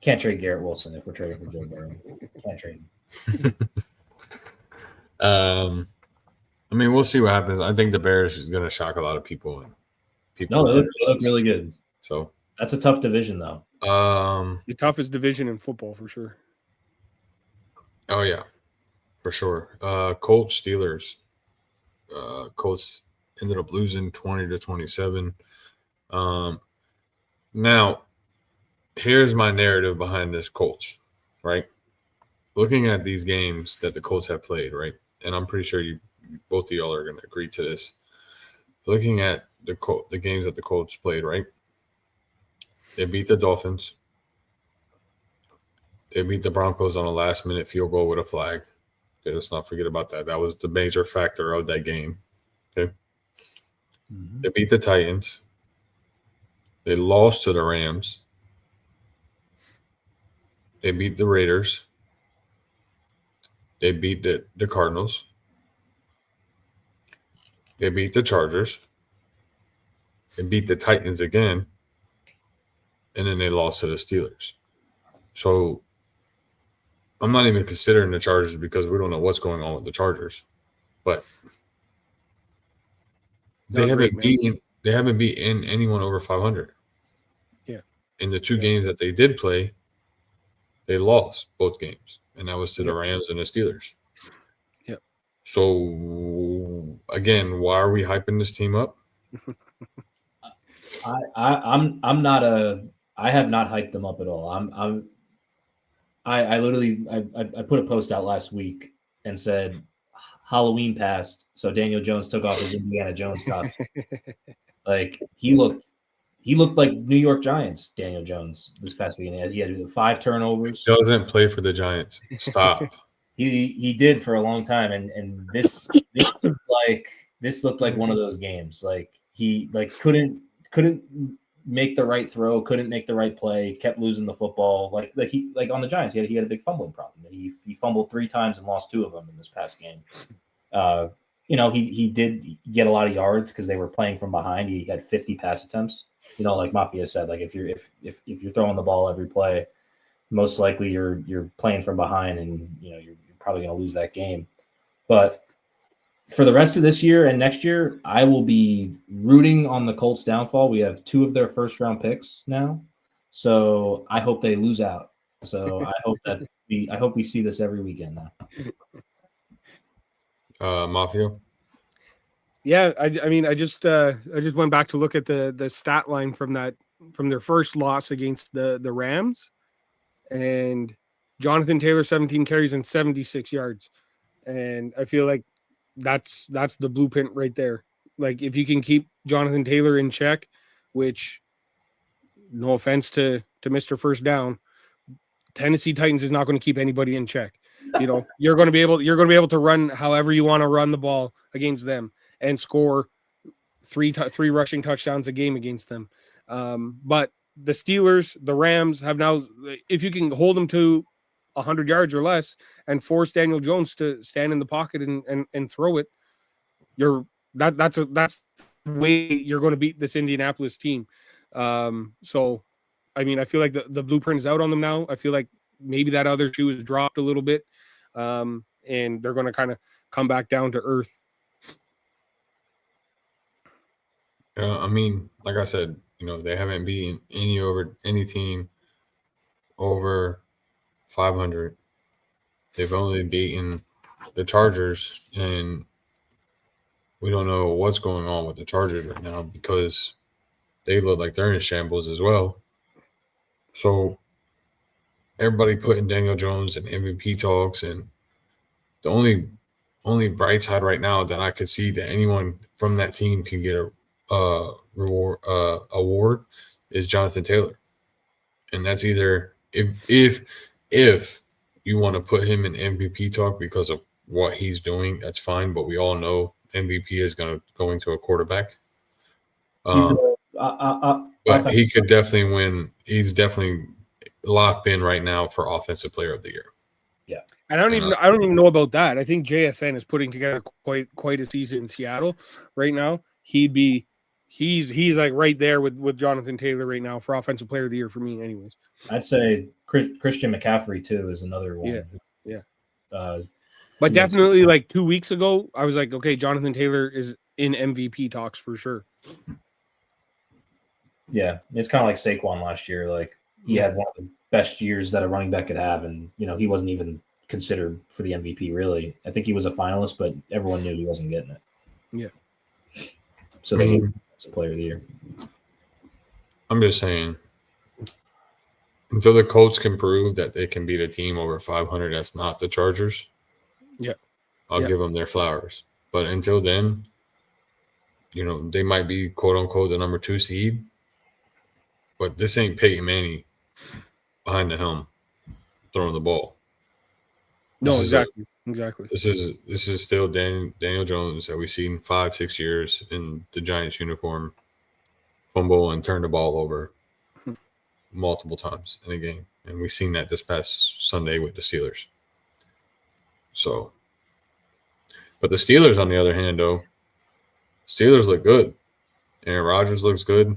Can't trade Garrett Wilson if we're trading for Joe Burrow. Can't trade him. I mean, we'll see what happens. I think the Bears is going to shock a lot of people. No, they look really good. So that's a tough division, though. The toughest division in football for sure. Oh yeah, for sure. Colts, Steelers. Colts ended up losing 20-27. Now, here's my narrative behind this Colts, right? Looking at these games that the Colts have played, right? And I'm pretty sure both of y'all are going to agree to this. Looking at the games that the Colts played, right? They beat the Dolphins. They beat the Broncos on a last-minute field goal with a flag. Okay, let's not forget about that. That was the major factor of that game. Okay. Mm-hmm. They beat the Titans. They lost to the Rams. They beat the Raiders. They beat the Cardinals. They beat the Chargers. They beat the Titans again. And then they lost to the Steelers. So I'm not even considering the Chargers because we don't know what's going on with the Chargers. But they haven't beaten anyone over 500. Yeah. In the 2 games that they did play, they lost both games. And that was to the Rams and the Steelers. Yep. So again, why are we hyping this team up? I have not hyped them up at all. I literally put a post out last week and said Halloween passed, so Daniel Jones took off his Indiana Jones costume. Like he looked like New York Giants Daniel Jones this past week. He had 5 turnovers. He doesn't play for the Giants. Stop. He did for a long time, and this looked like one of those games. Like he couldn't make the right throw, couldn't make the right play, kept losing the football. Like on the Giants, he had a big fumbling problem. He fumbled 3 times and lost 2 of them in this past game. He did get a lot of yards because they were playing from behind. He had 50 pass attempts. Like Mafia said, like if you're throwing the ball every play, most likely you're playing from behind, and you're probably going to lose that game. But for the rest of this year and next year, I will be rooting on the Colts' downfall. We have 2 of their first-round picks now, so I hope they lose out. So I hope we see this every weekend now. Mafia. Yeah, I mean, I just went back to look at the stat line from their first loss against the Rams, and Jonathan Taylor 17 carries and 76 yards, and I feel like that's the blueprint right there. Like if you can keep Jonathan Taylor in check, which no offense to Mr. First Down, Tennessee Titans is not going to keep anybody in check. You're going to be able to run however you want to run the ball against them and score three rushing touchdowns a game against them. But the Steelers, the Rams have now, if you can hold them to 100 yards or less and force Daniel Jones to stand in the pocket and throw it, that's the way you're going to beat this Indianapolis team. So, I mean, I feel like the blueprint is out on them now. I feel like maybe that other shoe has dropped a little bit, and they're going to kind of come back down to earth. I mean, like I said, they haven't beaten any team over 500. They've only beaten the Chargers, and we don't know what's going on with the Chargers right now because they look like they're in shambles as well. So everybody putting Daniel Jones in MVP talks, and the only bright side right now that I could see that anyone from that team can get a award is Jonathan Taylor, and that's either if you want to put him in MVP talk because of what he's doing, that's fine. But we all know MVP is going to a quarterback. But he could definitely win. He's definitely locked in right now for Offensive Player of the Year. Yeah, and I don't even know about that. I think JSN is putting together quite a season in Seattle right now. He's like right there with Jonathan Taylor right now for Offensive Player of the Year for me, anyways. I'd say Christian McCaffrey too is another one. Yeah. But definitely, like 2 weeks ago, I was like, okay, Jonathan Taylor is in MVP talks for sure. Yeah, it's kind of like Saquon last year. Like he had one of the best years that a running back could have, and he wasn't even considered for the MVP. Really, I think he was a finalist, but everyone knew he wasn't getting it. Yeah. So they gave him as a Player of the Year. I'm just saying, until the Colts can prove that they can beat a team over 500, that's not the Chargers. Yeah, I'll give them their flowers. But until then, they might be quote unquote the number 2 seed. But this ain't Peyton Manning behind the helm throwing the ball. No, exactly. This is still Daniel Jones that we've seen 5-6 years in the Giants uniform fumble and turn the ball over multiple times in a game. And we've seen that this past Sunday with the Steelers. So, but the Steelers, on the other hand, though, Steelers look good. Aaron Rodgers looks good.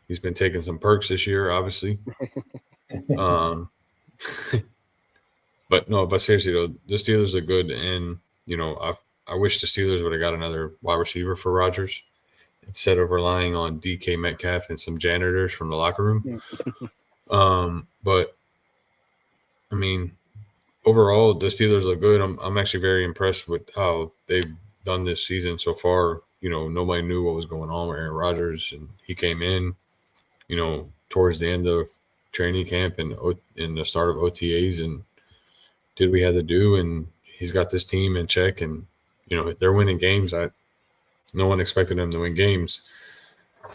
He's been taking some perks this year, obviously. But seriously though, the Steelers look good, and I wish the Steelers would have got another wide receiver for Rodgers instead of relying on DK Metcalf and some janitors from the locker room. But I mean, overall, the Steelers look good. I'm actually very impressed with how they've done this season so far. Nobody knew what was going on with Aaron Rodgers, and he came in, towards the end of training camp and in the start of OTAs and did what he had to do, and he's got this team in check, and they're winning games. No one expected them to win games.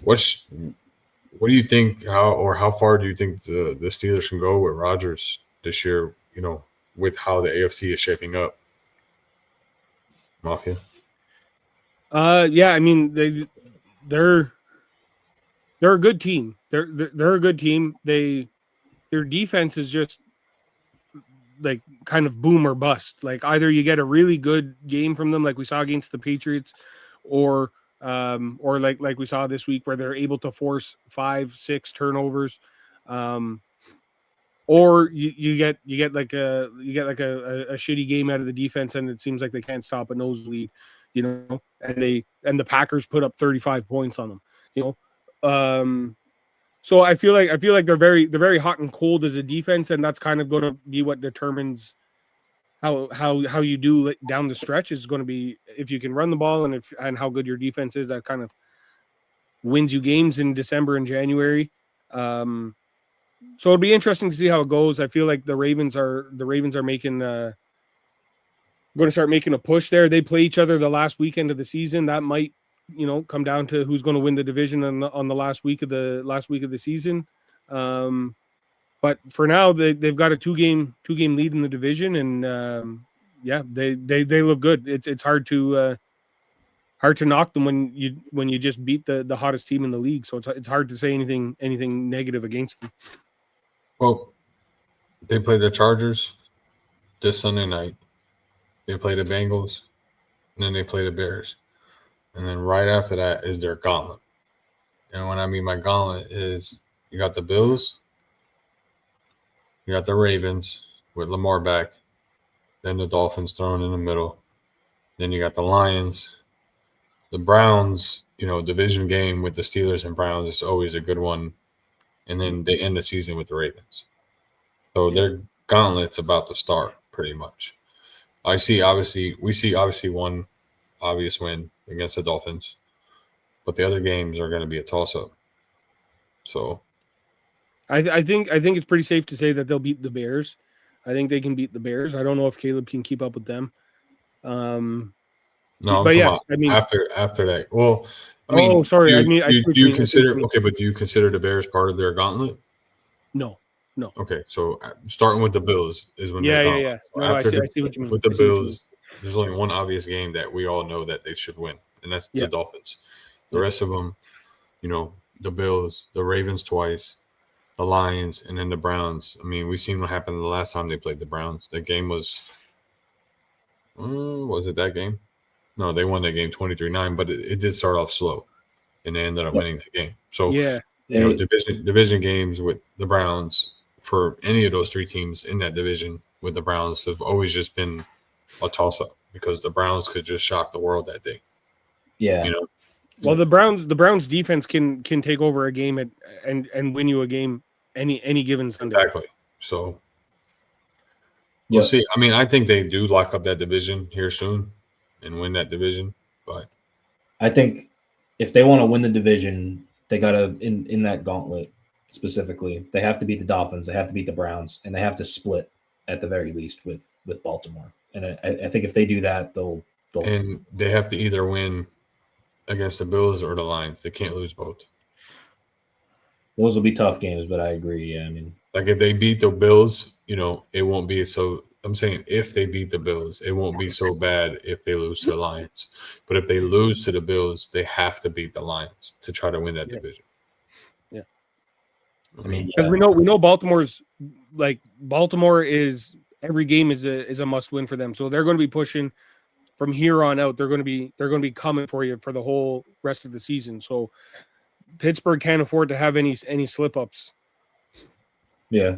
What do you think? How far do you think the Steelers can go with Rodgers this year? With how the AFC is shaping up. Mafia. Yeah, I mean they're a good team. They're a good team. Their defense is just like kind of boom or bust. Like either you get a really good game from them, like we saw against the Patriots, or like we saw this week where they're able to force 5-6 turnovers, or you get like a shitty game out of the defense, and it seems like they can't stop a nosebleed, and the Packers put up 35 points on them, So I feel like they're very hot and cold as a defense, and that's kind of going to be what determines how you do down the stretch. Is going to be if you can run the ball and how good your defense is. That kind of wins you games in December and January. So it'll be interesting to see how it goes. I feel like the Ravens are making going to start making a push there. They play each other the last weekend of the season. That might come down to who's going to win the division on the last week of the season. But for now, they've got a two game lead in the division, and they look good. It's hard to knock them when you just beat the hottest team in the league. So it's hard to say anything negative against them. Well, they play the Chargers this Sunday night. They play the Bengals, and then they play the Bears. And then right after that is their gauntlet. And when I mean my gauntlet is you got the Bills, you got the Ravens with Lamar back, then the Dolphins thrown in the middle. Then you got the Lions, the Browns, division game with the Steelers and Browns is always a good one. And then they end the season with the Ravens. So their gauntlet's about to start pretty much. We see obviously one obvious win against the Dolphins, but the other games are going to be a toss-up. So I think it's pretty safe to say that they'll beat the Bears. I think they can beat the Bears. I don't know if Caleb can keep up with them. no, but yeah, I mean after that. Well, I mean, sorry. do you consider but do you consider the Bears part of their gauntlet? No. Okay, so starting with the Bills is when yeah. So No, I see what you mean. With the Bills, there's only one obvious game that we all know that they should win, and that's the Dolphins. The rest of them, the Bills, the Ravens twice, the Lions, and then the Browns. I mean, we seen what happened the last time they played the Browns. The game was it that game? No, they won that game 23-9, but it did start off slow, and they ended up winning that game. So, division games with the Browns for any of those three teams in that division with the Browns have always just been a toss-up because the Browns could just shock the world that day. Yeah. Well, the Browns defense can take over a game and win you a game any given Sunday. Exactly. So we'll see. I mean, I think they do lock up that division here soon and win that division. But I think if they want to win the division, they got to in that gauntlet specifically. They have to beat the Dolphins. They have to beat the Browns, and they have to split at the very least with Baltimore. And I think if they do that, they'll and they have to either win against the Bills or the Lions. They can't lose both. Those will be tough games, but I agree. Yeah, I mean, like if they beat the Bills, it won't be so. I'm saying if they beat the Bills, it won't be so bad if they lose to the Lions. But if they lose to the Bills, they have to beat the Lions to try to win that division. Yeah, I mean, because we know Baltimore is every game is a must win for them. So they're going to be pushing from here on out. They're going to be coming for you for the whole rest of the season. So Pittsburgh can't afford to have any slip ups. Yeah.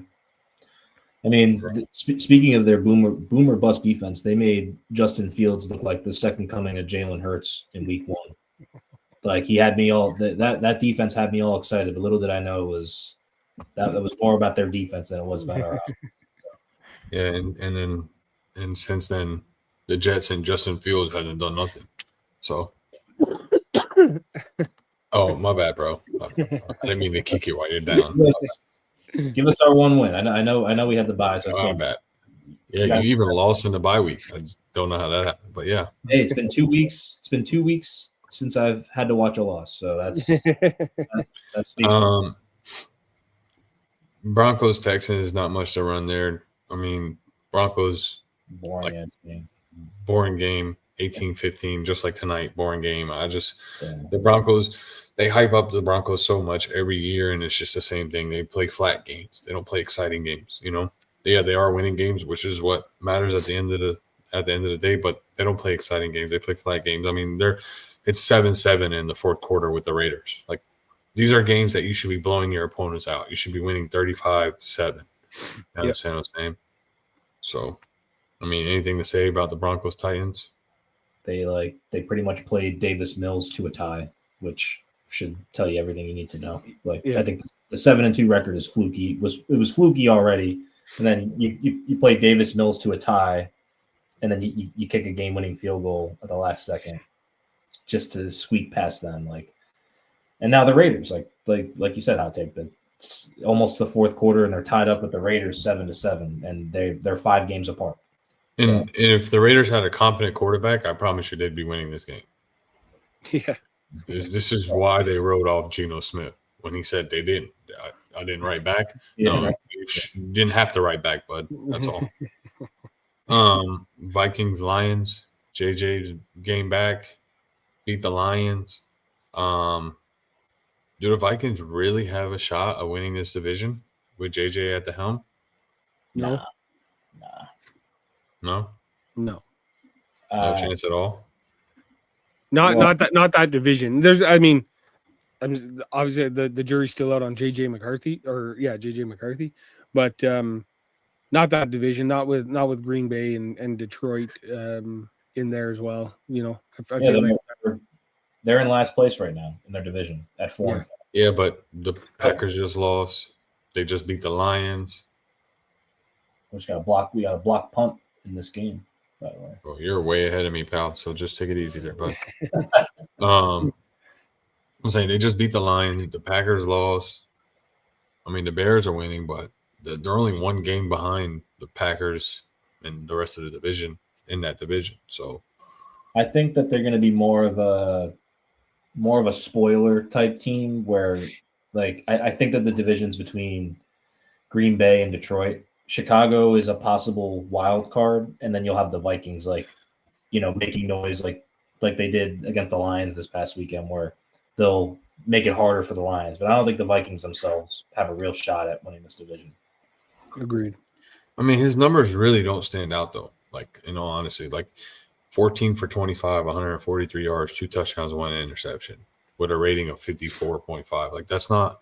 I mean, speaking of their boomer bust defense, they made Justin Fields look like the second coming of Jalen Hurts in week 1. Like he had me all that defense had me all excited, but little did I know was that was more about their defense than it was about our offense. Yeah, and since then the Jets and Justin Fields hadn't done nothing. So oh, my bad, bro. I didn't mean to kick you while you're down. Give us our one win. I know we had the bye. So my bad. Yeah, you even lost in the bye week. I don't know how that happened, but yeah. Hey, it's been 2 weeks. It's been 2 weeks since I've had to watch a loss. So that's Broncos Texans, not much to run there. I mean, Broncos boring game, 18-15, just like tonight, boring game. The Broncos. They hype up the Broncos so much every year, and it's just the same thing. They play flat games. They don't play exciting games. They are winning games, which is what matters at the end of the day. But they don't play exciting games. They play flat games. I mean, it's 7-7 in the fourth quarter with the Raiders. Like these are games that you should be blowing your opponents out. You should be winning 35-7. You understand what I'm saying? So, I mean, anything to say about the Broncos Titans? They pretty much played Davis Mills to a tie, which should tell you everything you need to know. I think the 7-2 record is fluky. It was fluky already, and then you play Davis Mills to a tie, and then you kick a game-winning field goal at the last second just to squeak past them. And now the Raiders, like you said, Hot Take, it's almost the fourth quarter, and they're tied up with the Raiders 7-7, and they're 5 games apart. And if the Raiders had a competent quarterback, I promise you they'd be winning this game. Yeah. This is why they wrote off Geno Smith when he said they didn't. I didn't write back. Yeah. No, you didn't have to write back, bud. That's all. Vikings, Lions. JJ game back, beat the Lions. Do the Vikings really have a shot of winning this division with JJ at the helm? No. No? No. No chance at all? Not that division. obviously the jury's still out on JJ McCarthy but not that division, not with Green Bay and Detroit in there as well. I feel like they're in last place right now in their division at 4-5. Yeah, but the Packers just lost. They just beat the Lions. We got a block punt in this game, by the way. Well, you're way ahead of me, pal. So just take it easy there, bud. I'm saying they just beat the Lions. The Packers lost. I mean, the Bears are winning, but they're only one game behind the Packers and the rest of the division in that division. So I think that they're going to be more of a spoiler type team where, like, I think that the divisions between Green Bay and Detroit, Chicago is a possible wild card, and then you'll have the Vikings, like, making noise like they did against the Lions this past weekend, where they'll make it harder for the Lions. But I don't think the Vikings themselves have a real shot at winning this division. Agreed. I mean, his numbers really don't stand out, though. Like, in all honesty, like 14 for 25, 143 yards, 2 touchdowns, 1 interception with a rating of 54.5. Like, that's not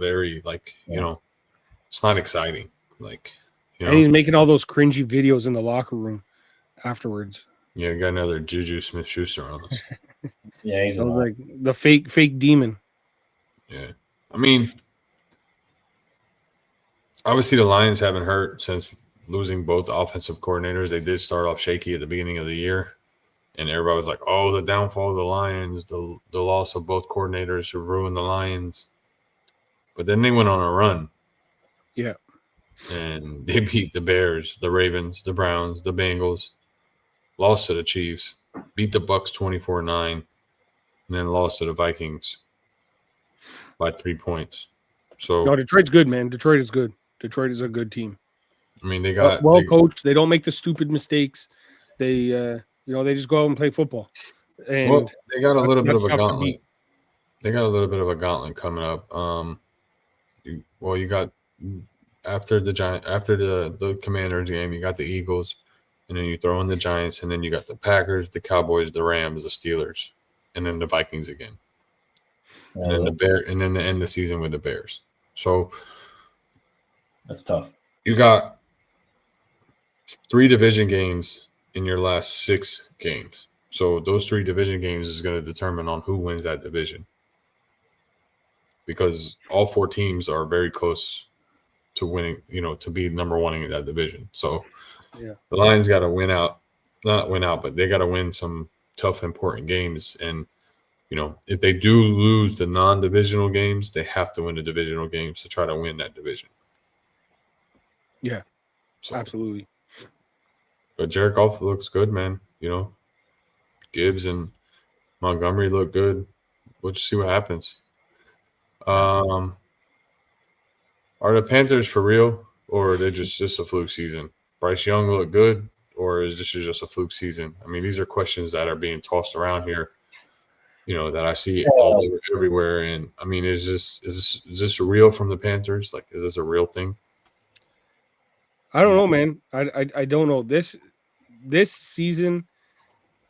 very, like, it's not exciting. Like, and he's making all those cringy videos in the locker room afterwards. Yeah, got another Juju Smith-Schuster on us. Yeah, he's like the fake demon. Yeah. I mean, obviously the Lions haven't hurt since losing both offensive coordinators. They did start off shaky at the beginning of the year, and everybody was like, oh, the downfall of the Lions, the loss of both coordinators who ruined the Lions. But then they went on a run. Yeah. And they beat the Bears, the Ravens, the Browns, the Bengals, lost to the Chiefs, beat the Bucks 24-9, and then lost to the Vikings by 3 points. So no, Detroit's good, man. Detroit is good. Detroit is a good team. I mean, they got well coached. They don't make the stupid mistakes. They they just go out and play football. And they got a little bit of a gauntlet. They got a little bit of a gauntlet coming up. You got after the Commanders game, you got the Eagles, and then you throw in the Giants, and then you got the Packers, the Cowboys, the Rams, the Steelers, and then the Vikings again. And then the end of the season with the Bears. So that's tough. You got 3 division games in your last 6 games. So those 3 division games is going to determine on who wins that division. Because all 4 teams are very close to winning, to be number 1 in that division. So the Lions got to but they got to win some tough, important games. And, if they do lose the non-divisional games, they have to win the divisional games to try to win that division. Yeah, so, absolutely. But Jared Goff looks good, man. Gibbs and Montgomery look good. We'll just see what happens. Are the Panthers for real, or are they just a fluke season? Bryce Young look good, or is this just a fluke season? I mean, these are questions that are being tossed around here, that I see all over everywhere. And I mean, is this real from the Panthers? Like, is this a real thing? I don't know, man. I don't know. This season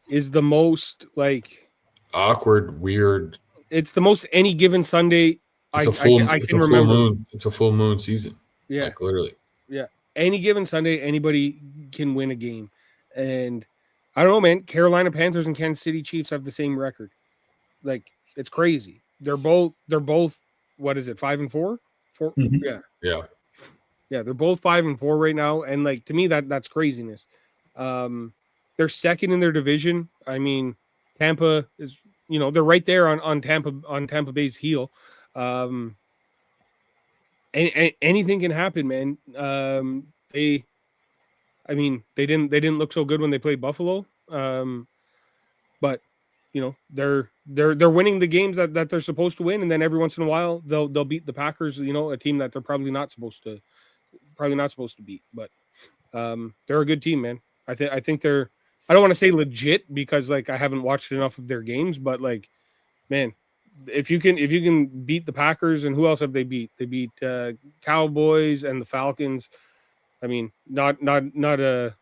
is the most like awkward, weird. It's the most any given Sunday. It's a full moon. It's a full moon season. Yeah, like literally. Yeah, any given Sunday, anybody can win a game, and I don't know, man. Carolina Panthers and Kansas City Chiefs have the same record. Like, it's crazy. They're both. What is it? 5-4. 4. Mm-hmm. Yeah. They're both 5-4 right now, and like to me that's craziness. They're second in their division. I mean, Tampa is, they're right there on Tampa Bay's heel. Anything can happen, man. They didn't look so good when they played Buffalo. But they're winning the games that they're supposed to win, and then every once in a while they'll beat the Packers, a team that they're probably not supposed to beat. But they're a good team, man. I think they're, I don't want to say legit because like I haven't watched enough of their games, but like, man, if you can beat the Packers, and who else have they beat? They beat Cowboys and the Falcons. I mean, not a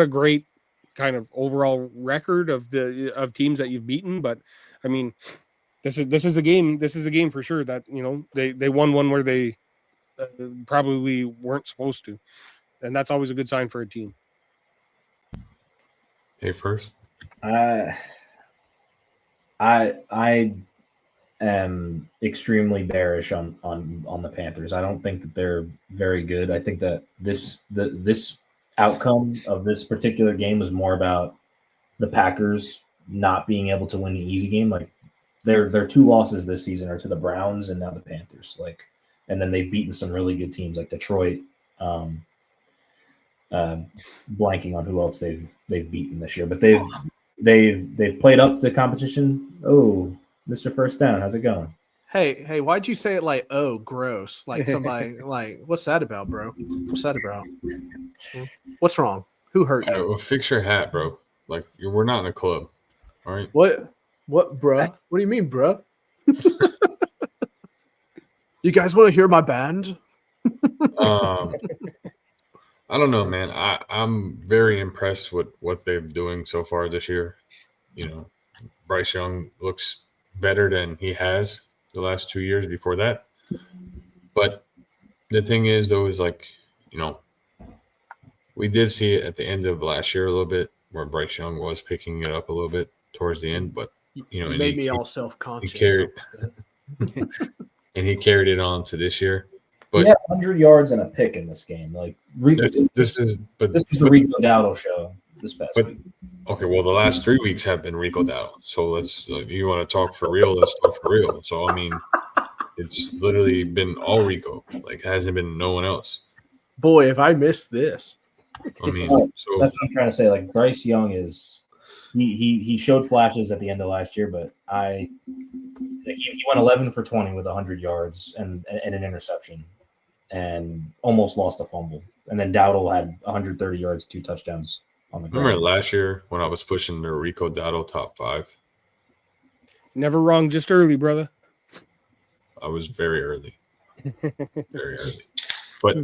great kind of overall record of teams that you've beaten, but I mean, this is a game. This is a game for sure that they won one where they probably weren't supposed to, and that's always a good sign for a team. Hey, first. I am extremely bearish on the Panthers. I don't think that they're very good. I think that this outcome of this particular game was more about the Packers not being able to win the easy game. Like their two losses this season are to the Browns and now the Panthers. Like, and then they've beaten some really good teams like Detroit. Blanking on who else they've beaten this year, but they've played up the competition. Oh, Mr. First Down, how's it going? Hey, why'd you say it like, oh, gross? Like somebody, like, what's that about, bro? What's that about? What's wrong? Who hurt you? Well, fix your hat, bro. Like, we're not in a club, all right? What, bruh? What do you mean, bruh? You guys want to hear my band? I don't know, man. I'm very impressed with what they're doing so far this year. Bryce Young looks better than he has the last 2 years before that. But the thing is, though, is like, we did see it at the end of last year a little bit where Bryce Young was picking it up a little bit towards the end. But, it made me all self-conscious. He carried it on to this year. But he had 100 yards and a pick in this game. Like this is the Rico Dowdle show this past week. Okay, well, the last 3 weeks have been Rico Dowdle. So let's, you want to talk for real, let's talk for real. So, I mean, it's literally been all Rico. Like, it hasn't been no one else. Boy, if I missed this. I mean, so that's what I'm trying to say. Like, Bryce Young is he showed flashes at the end of last year, but he went 11 for 20 with 100 yards and an interception and almost lost a fumble. And then Dowdle had 130 yards, 2 touchdowns on the ground. Remember last year when I was pushing the Rico Dowdle top 5? Never wrong, just early, brother. I was very early. Very early. But,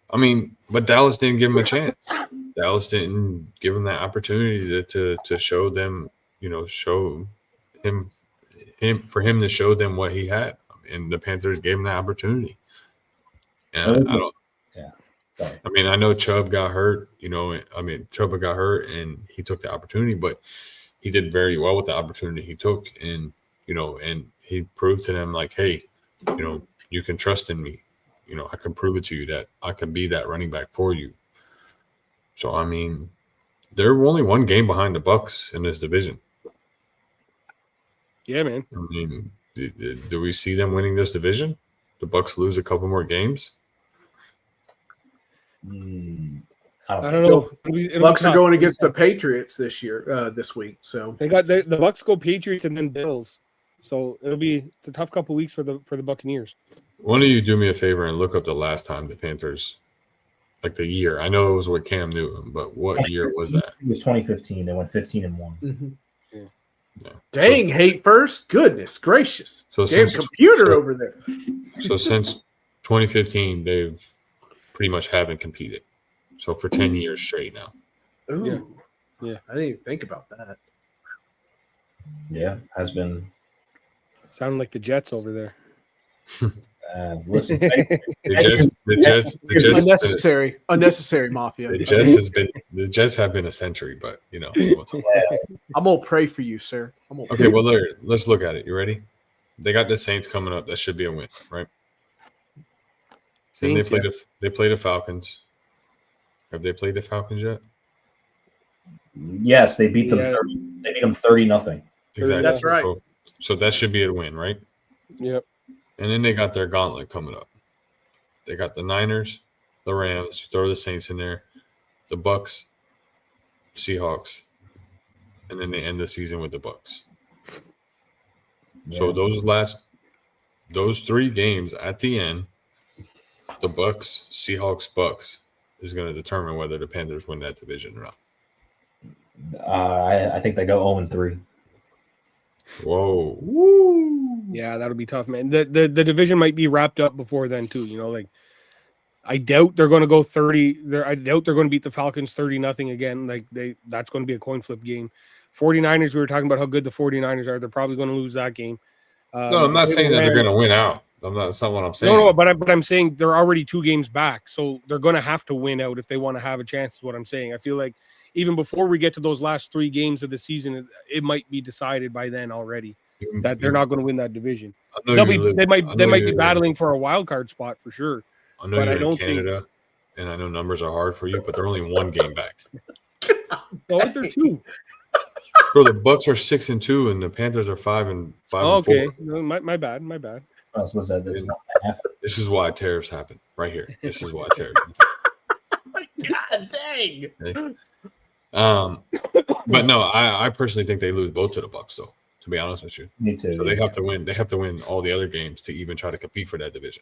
I mean, Dallas didn't give him a chance. Dallas didn't give him that opportunity to show them, show him for him to show them what he had. And the Panthers gave him that opportunity. And Sorry. I mean, I know Chubb got hurt, Chubb got hurt and he took the opportunity, but he did very well with the opportunity he took. And, and he proved to them like, hey, you can trust in me. I can prove it to you that I can be that running back for you. So, I mean, they're only one game behind the Bucs in this division. Yeah, man. I mean, do we see them winning this division? The Bucs lose a couple more games? I don't know. Bucs are going against the Patriots this week. So they got the Bucs go Patriots and then Bills. So it's a tough couple weeks for the Buccaneers. Why don't you do me a favor and look up the last time the Panthers, like the year? I know it was with Cam Newton, but what year was that? It was 2015. They went 15-1. Mm-hmm. Yeah. Dang, hate first. Goodness gracious. So damn since computer over there. So since 2015, they've pretty much haven't competed. So for 10 years straight now. Ooh. Yeah. I didn't even think about that. Yeah, has been. Sounding like the Jets over there. Listen, the Jets unnecessary mafia. The Jets have been a century, but I'm gonna pray for you, sir. Okay, well, let's look at it. You ready? They got the Saints coming up. That should be a win, right? And they play the Falcons. Have they played the Falcons yet? Yes, they beat them 30. They beat them 30-0. Exactly. That's right. So that should be a win, right? Yep. And then they got their gauntlet coming up. They got the Niners, the Rams, throw the Saints in there, the Bucs, Seahawks, and then they end the season with the Bucs. Yeah. So those 3 games at the end, the Bucs, Seahawks, Bucs is going to determine whether the Panthers win that division or not. I think they go 0-3. Whoa. Woo. Yeah, that'll be tough, man. The division might be wrapped up before then too, I doubt they're going to go 30. I doubt they're going to beat the Falcons 30-0 again. Like that's going to be a coin flip game. 49ers, we were talking about how good the 49ers are. They're probably going to lose that game. No, I'm not saying that they're going to win out. That's not what I'm saying. No, but I'm saying they're already 2 games back, so they're going to have to win out if they want to have a chance. Is what I'm saying. I feel like even before we get to those last 3 games of the season, it might be decided by then already that they're not going to win that division. They might be battling for a wild card spot for sure. I know you're in Canada, and I know numbers are hard for you, but they're only 1 game back. Oh, they're 2. Bro, the Bucks are 6-2, and the Panthers are 5-5. Oh, okay, no, my bad. I was supposed to say This is why tariffs happen right here. This is why tariffs happen. God dang. Okay. But no, I personally think they lose both to the Bucks, though. To be honest with you, Me too. So they have to win. They have to win all the other games to even try to compete for that division.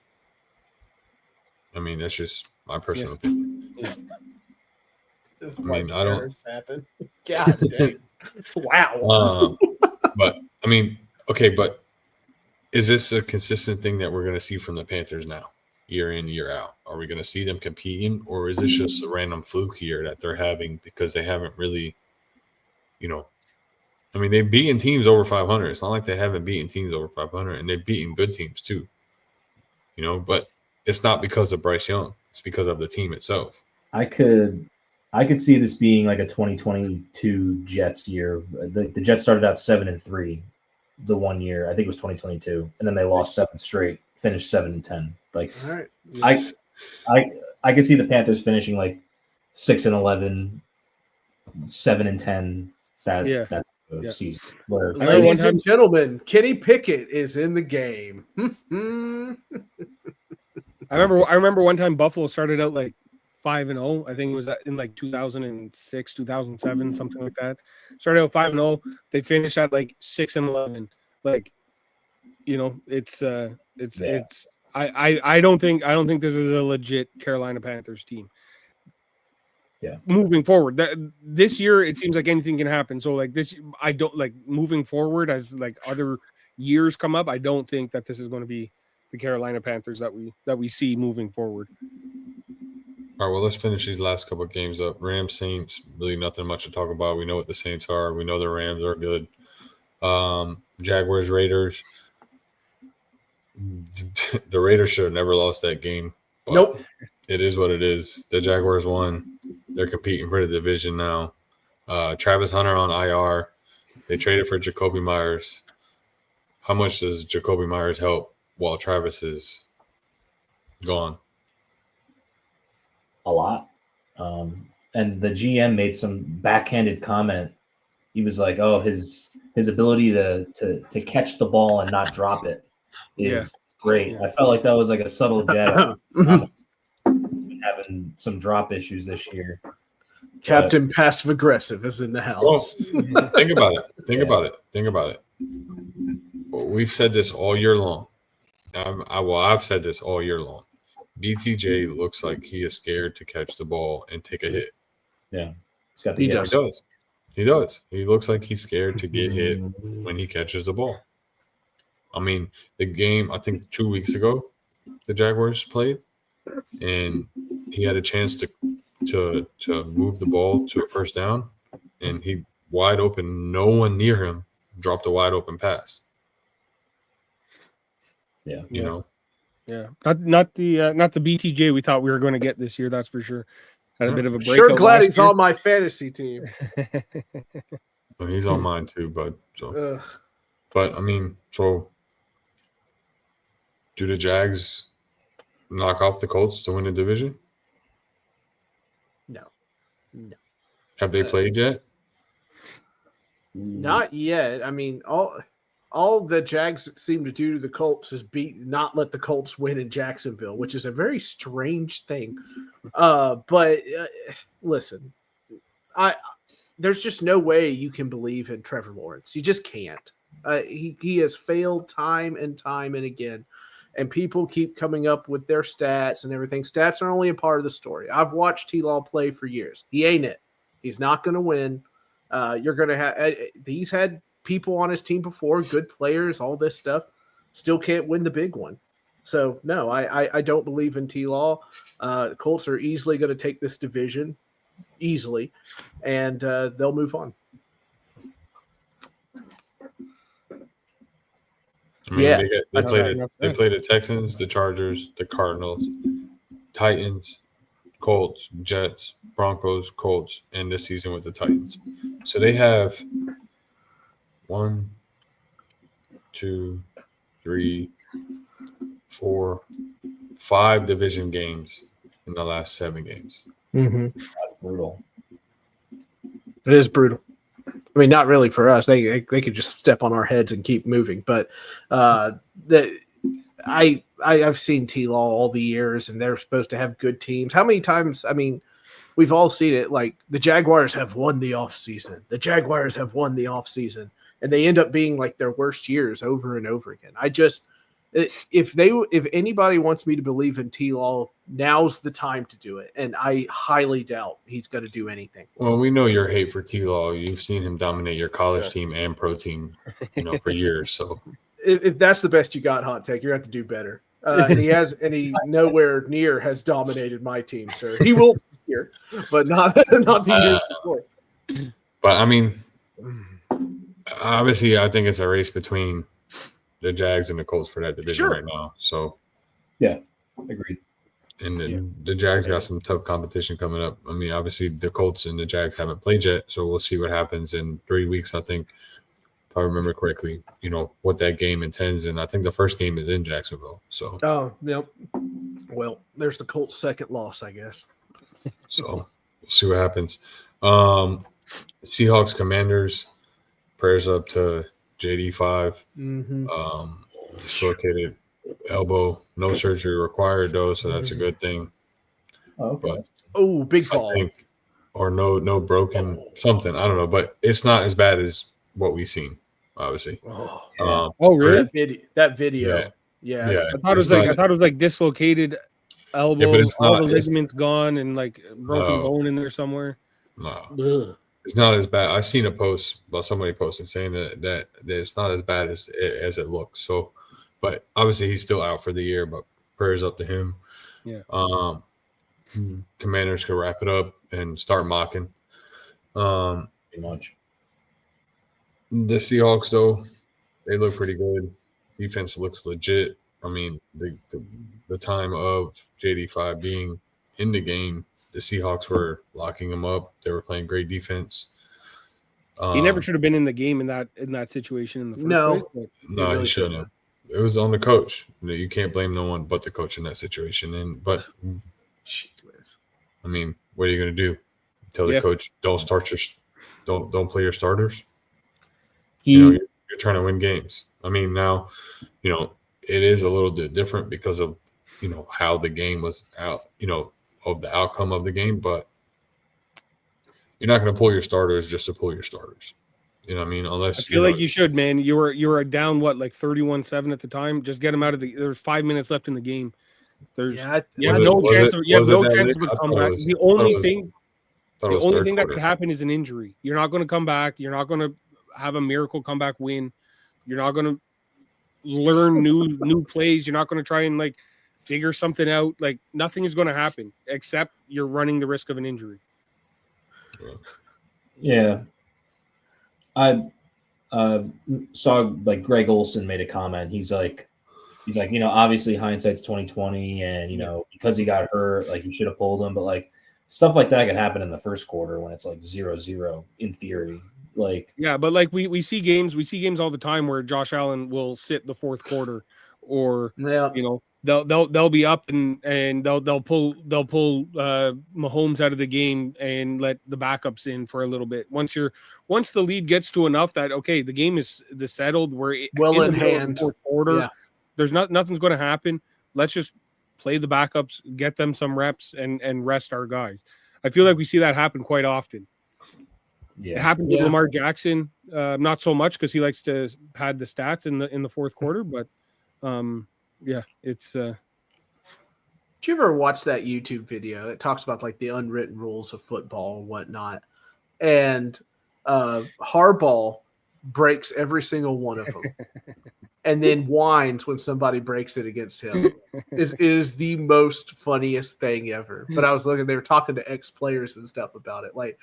I mean, that's just my personal opinion. This is I why mean, I don't- tariffs happen. God dang. Wow. But I mean, okay, but is this a consistent thing that we're going to see from the Panthers now, year in, year out? Are we going to see them competing, or is this just a random fluke here that they're having because they haven't really, I mean, they've beaten teams over 500. It's not like they haven't beaten teams over 500, and they've beaten good teams too. But it's not because of Bryce Young. It's because of the team itself. I could see this being like a 2022 Jets year. The Jets started out 7-3 the one year. I think it was 2022, and then they lost 7 straight, finished 7-10. Like All right. I could see the Panthers finishing like 6-11, 7-10. That's the season. Where Ladies and gentlemen, Kenny Pickett is in the game. I remember one time Buffalo started out like 5-0. I think it was in like 2006, 2007, something like that. Started out 5-0. They finished at like 6-11. Like, it's I don't think this is a legit Carolina Panthers team. Yeah. Moving forward, this year it seems like anything can happen. So like this, I don't like moving forward as like other years come up. I don't think that this is going to be the Carolina Panthers that we see moving forward. All right, well, let's finish these last couple of games up. Rams, Saints, really nothing much to talk about. We know what the Saints are. We know the Rams are good. Jaguars, Raiders. The Raiders should have never lost that game. Nope. It is what it is. The Jaguars won. They're competing for the division now. Travis Hunter on IR. They traded for Jacoby Myers. How much does Jacoby Myers help while Travis is gone? A lot. And the GM made some backhanded comment. He was like, "Oh, his ability to catch the ball and not drop it is great." Yeah. I felt like that was like a subtle jab. Having some drop issues this year. Captain Passive Aggressive is in the house. Well, think about it. Think about it. Well, we've said this all year long. I've said this all year long. BTJ looks like he is scared to catch the ball and take a hit. Yeah. He does. He does. He looks like he's scared to get hit when he catches the ball. I mean, the game, I think 2 weeks ago, the Jaguars played, and he had a chance to move the ball to a first down, and he wide open, no one near him, dropped a wide open pass. Yeah. Yeah, not the BTJ we thought we were going to get this year. That's for sure. Had a bit of a breakout. Sure, glad he's on my fantasy team. I mean, he's on mine too, bud. So, but I mean, so do the Jags knock off the Colts to win the division? No. Have they played yet? Not yet. I mean, all the Jags seem to do to the Colts is not let the Colts win in Jacksonville, which is a very strange thing. But listen, there's just no way you can believe in Trevor Lawrence. You just can't. He has failed time and time and again, and people keep coming up with their stats and everything. Stats are only a part of the story. I've watched T-Law play for years. He ain't it. He's not going to win. You're going to have he's had people on his team before, good players, all this stuff. Still can't win the big one. So no, I don't believe in T-Law. The Colts are easily going to take this division, easily, and they'll move on. I mean, Yeah, they played the Texans, the Chargers, the Cardinals, Titans, Colts, Jets, Broncos, Colts, and this season with the Titans. So they have 1, 2, 3, 4, 5 division games in the last 7 games. Mm-hmm. That's brutal. It is brutal. I mean, not really for us. They could just step on our heads and keep moving. But I've seen T-Law all the years, and they're supposed to have good teams. How many times? I mean, we've all seen it. Like the Jaguars have won the offseason. The Jaguars have won the offseason, and they end up being like their worst years over and over again. If anybody wants me to believe in T-Law, now's the time to do it. And I highly doubt he's going to do anything. Well, we know your hate for T-Law. You've seen him dominate your college team and pro team, for years. So if that's the best you got, Hot Take, you're going to have to do better. And he nowhere near has dominated my team, sir. He will here, but not the years before. But I mean, obviously, I think it's a race between the Jags and the Colts for that division right now. So, yeah, agreed. And the Jags got some tough competition coming up. I mean, obviously, the Colts and the Jags haven't played yet, so we'll see what happens in 3 weeks. I think, if I remember correctly, what that game intends, and I think the first game is in Jacksonville. So, yep. Well, there's the Colts' second loss, I guess. So we'll see what happens. Seahawks Commanders, prayers up to JD5. Mm-hmm. Dislocated elbow, no surgery required though, so that's a good thing. Okay. But big fall. Or no broken something. I don't know, but it's not as bad as what we've seen, obviously. Really? That video. Yeah. I thought it was like dislocated elbow, but it's all not, the ligaments gone, and like broken bone in there somewhere. No. Ugh. It's not as bad. I've seen a post about somebody posting saying that it's not as bad as it looks. So, but obviously he's still out for the year. But prayers up to him. Yeah. Commanders could wrap it up and start mocking. Pretty much. The Seahawks though, they look pretty good. Defense looks legit. I mean, the time of JD5 being in the game, the Seahawks were locking him up. They were playing great defense. He never should have been in the game in that situation in the first place. No, he shouldn't have. It was on the coach. You can't blame no one but the coach in that situation. But I mean, what are you going to do? Tell the coach don't play your starters. You're trying to win games. I mean, now, it is a little bit different because of how the game was out. Of the outcome of the game, but you're not going to pull your starters just to pull your starters. You know what I mean? Unless I feel like you should, man. You were down like 31-7 at the time. Just get them out of there's 5 minutes left in the game. There's no chance of a comeback. The only thing that could happen is an injury. You're not going to come back. You're not going to have a miracle comeback win. You're not going to learn new plays. You're not going to try and figure something out. Like nothing is going to happen except you're running the risk of an injury. Yeah. I saw Greg Olson made a comment. He's like, obviously hindsight's 20/20 and because he got hurt, you should have pulled him, but stuff like that could happen in the first quarter when it's 0-0 in theory. But we see games all the time where Josh Allen will sit the fourth quarter or they'll be up and they'll pull Mahomes out of the game and let the backups in for a little bit. Once the lead gets to enough that the game is settled, we're well in hand. Fourth quarter. There's nothing's going to happen. Let's just play the backups, get them some reps, and rest our guys. I feel like we see that happen quite often. Yeah. It happened with Lamar Jackson, not so much because he likes to pad the stats in the fourth quarter, but it's. Did you ever watch that YouTube video? It talks about the unwritten rules of football and whatnot, and Harbaugh breaks every single one of them. and then whines when somebody breaks it against him is the most funniest thing ever. But I was looking, they were talking to ex-players and stuff about it. Like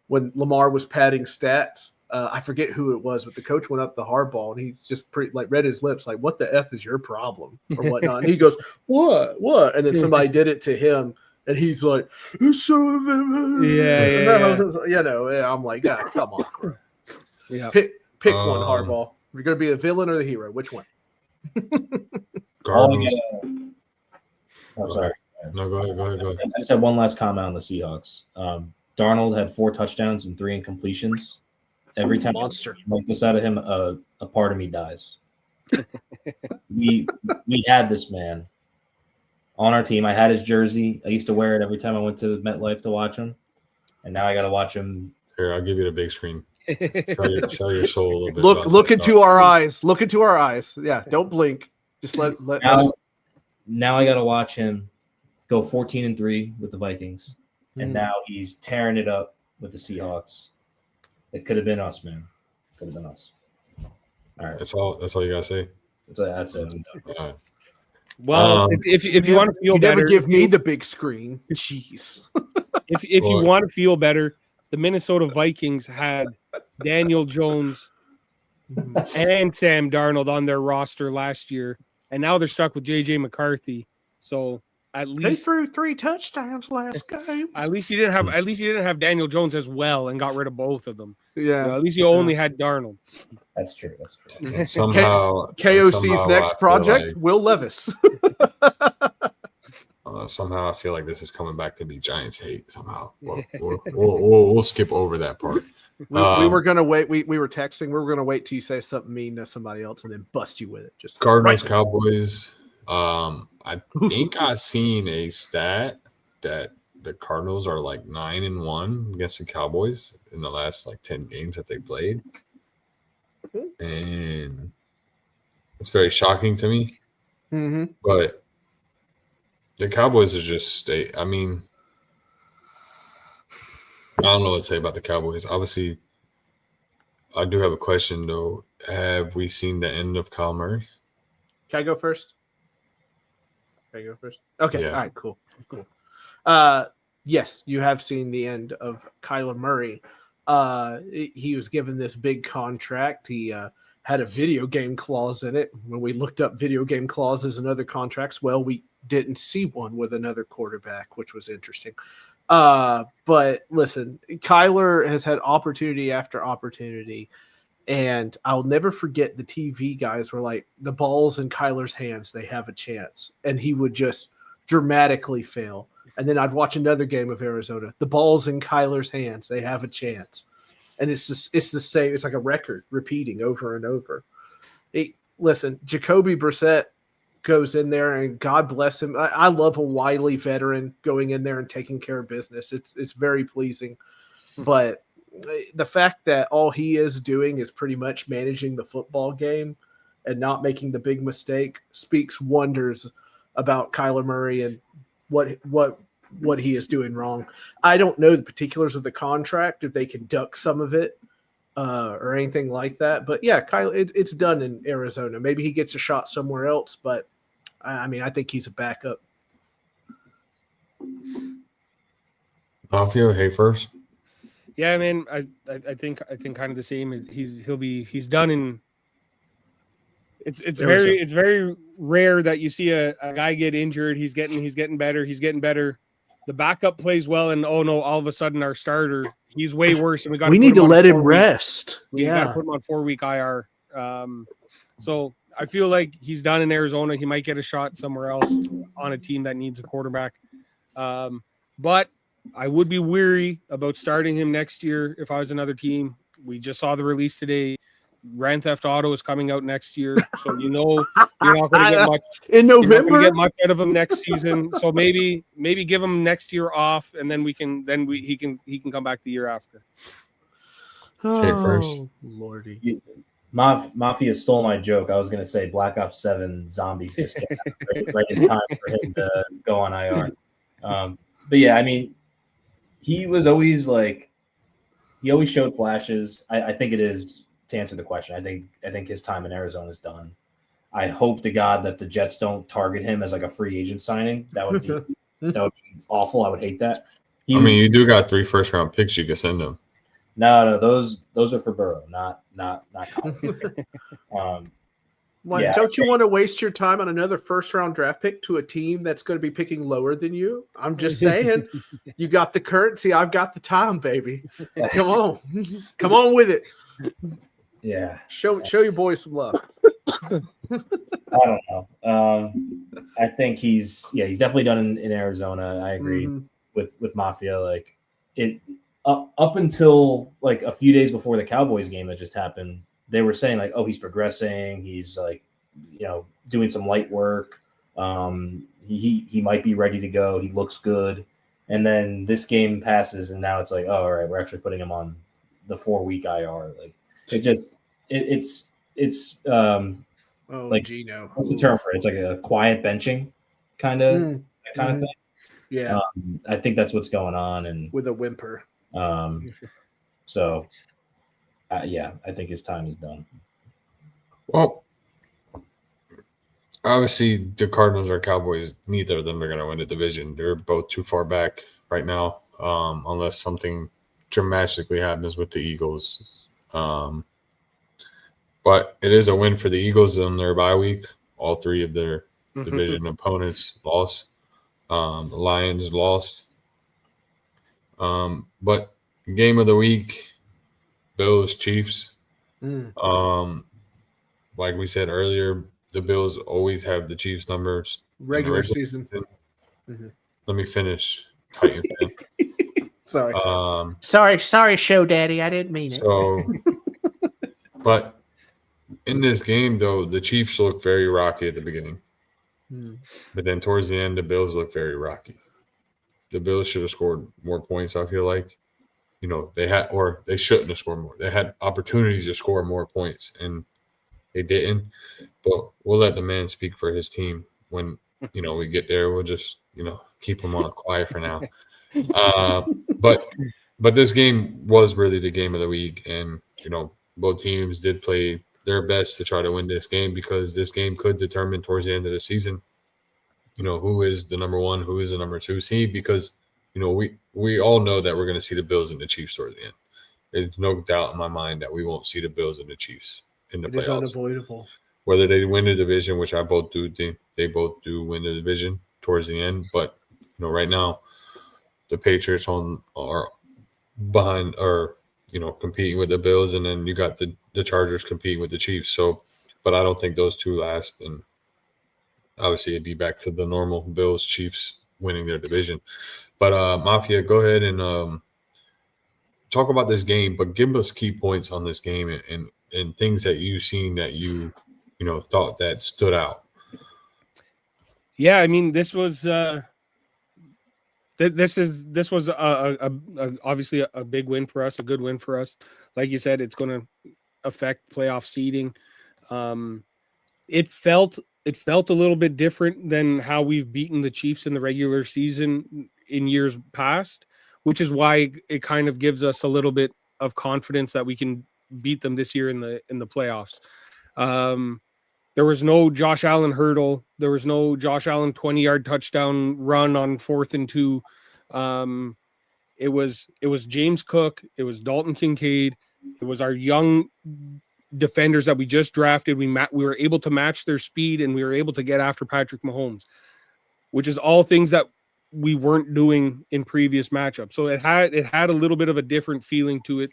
when Lamar was padding stats, I forget who it was, but the coach went up the hardball and he just read his lips like, "What the F is your problem?" or whatnot. And he goes, "What?" And then somebody did it to him. And he's like, Yeah. I'm like, yeah, come on. Yeah. Pick one, Harbaugh. You're going to be the villain or the hero. Which one? Cardinals. I'm sorry. No, go ahead. I just have one last comment on the Seahawks. Darnold had 4 touchdowns and 3 incompletions. Every time Monster. I make this out of him, a part of me dies. we had this man on our team. I had his jersey. I used to wear it every time I went to MetLife to watch him. And now I got to watch him. Here, I'll give you the big screen. Sell your soul a little bit. Look into our eyes. Look into our eyes. Yeah, don't blink. Just let us. Now I got to watch him go 14-3 with the Vikings. And now he's tearing it up with the Seahawks. It could have been us, man. Could have been us. All right. That's all you gotta say. That's it. All right. Well, if you want to feel better, never give me the big screen. Jeez. if you want to feel better, the Minnesota Vikings had Daniel Jones and Sam Darnold on their roster last year, and now they're stuck with JJ McCarthy. So at They least threw 3 touchdowns last game. at least you didn't have Daniel Jones as well and got rid of both of them. Yeah. At least you only had Darnold. That's true. And somehow KOC's next project, Will Levis. Somehow I feel like this is coming back to be Giants hate. Somehow we'll skip over that part. We were gonna wait. We were texting. We were gonna wait till you say something mean to somebody else and then bust you with it. Just Cardinals, right. Cowboys. I think I seen a stat that the Cardinals are like 9-1 against the Cowboys in the last 10 games that they played, and it's very shocking to me. Mm-hmm. But the Cowboys are just I mean, I don't know what to say about the Cowboys. Obviously, I do have a question though. Have we seen the end of Kyle Murray? Can I go first? Okay. Yeah. All right. Cool. Yes, you have seen the end of Kyler Murray. He was given this big contract. He had a video game clause in it. When we looked up video game clauses and other contracts, well, we didn't see one with another quarterback, which was interesting. But listen, Kyler has had opportunity after opportunity. And I'll never forget the TV guys were like, the ball's in Kyler's hands, they have a chance. And he would just dramatically fail. And then I'd watch another game of Arizona. The ball's in Kyler's hands, they have a chance. And it's the same. It's like a record repeating over and over. Listen, Jacoby Brissett goes in there, and God bless him. I love a wily veteran going in there and taking care of business. It's very pleasing. But the fact that all he is doing is pretty much managing the football game and not making the big mistake speaks wonders about Kyler Murray and what he is doing wrong. I don't know the particulars of the contract, if they can duck some of it or anything like that. But yeah, Kyler, it's done in Arizona. Maybe he gets a shot somewhere else, but I mean, I think he's a backup. Mafia, hey first. Yeah, I mean, I think kind of the same. He's done in. It's very rare that you see a guy get injured. He's getting better. The backup plays well, and oh no, all of a sudden our starter, he's way worse, and we need to let him rest. We got to put him on 4-week IR. So I feel like he's done in Arizona. He might get a shot somewhere else on a team that needs a quarterback. But I would be weary about starting him next year if I was another team. We just saw the release today. Grand Theft Auto is coming out next year, so you're not going to get much in November. You're not going to get much out of him next season. So maybe give him next year off, and then he can come back the year after. First. Lordy. Mafia stole my joke. I was going to say Black Ops 7 zombies just came out right in time for him to go on IR. But yeah, I mean, he always showed flashes. I think it is to answer the question, I think his time in Arizona is done. I hope to God that the Jets don't target him as like a free agent signing. That would be awful. I would hate that. I mean, you do got 3 first-round picks you can send him. No, those are for Burrow, not Colin. Don't you want to waste your time on another first-round draft pick to a team that's going to be picking lower than you? I'm just saying, you got the currency, I've got the time, baby. Come on with it. Yeah, show your boys some love. I don't know. I think he's definitely done in Arizona. I agree with Mafia. Like it up until like a few days before the Cowboys game that just happened, they were saying like, oh, he's progressing. He's like, doing some light work. He might be ready to go. He looks good. And then this game passes, and now it's like, oh, all right, we're actually putting him on the 4-week IR. Like it's like Gino. What's the term for it? It's like a quiet benching kind of thing. Yeah, I think that's what's going on, and with a whimper. So I think his time is done. Well, obviously the Cardinals or Cowboys, neither of them are going to win the division. They're both too far back right now, unless something dramatically happens with the Eagles. But it is a win for the Eagles on their bye week. All 3 of their division opponents lost. The Lions lost. But game of the week, Bills, Chiefs. Like we said earlier, the Bills always have the Chiefs numbers. Regular season. Let me finish. Titan fan. Sorry. Sorry, show daddy. I didn't mean it. So, but in this game, though, the Chiefs look very rocky at the beginning. But then towards the end, the Bills look very rocky. The Bills should have scored more points, I feel like. They shouldn't have scored more. They had opportunities to score more points, and they didn't. But we'll let the man speak for his team. When, we get there, we'll just, keep him on quiet for now. But this game was really the game of the week. And, both teams did play their best to try to win this game, because this game could determine towards the end of the season, who is the number 1, who is the number 2 seed, because, we all know that we're going to see the Bills and the Chiefs towards the end. There's no doubt in my mind that we won't see the Bills and the Chiefs in the playoffs. It is unavoidable. Whether they win the division, which I both do think they both do win the division towards the end. But, right now, the Patriots are behind, or, competing with the Bills, and then you got the Chargers competing with the Chiefs. So, but I don't think those 2 last. And obviously it'd be back to the normal Bills, Chiefs winning their division. But Mafia, go ahead and talk about this game, but give us key points on this game and things that you've seen that you thought that stood out. Yeah, I mean, this was this was obviously a big win for us, a good win for us. Like you said, it's going to affect playoff seeding. It felt a little bit different than how we've beaten the Chiefs in the regular season in years past, which is why it kind of gives us a little bit of confidence that we can beat them this year in the playoffs. There was no Josh Allen hurdle. There was no Josh Allen 20-yard touchdown run on 4th and 2. It was James Cook. It was Dalton Kincaid. It was our young defenders that we just drafted. We were able to match their speed, and we were able to get after Patrick Mahomes, which is all things that we weren't doing in previous matchups. So it had a little bit of a different feeling to it.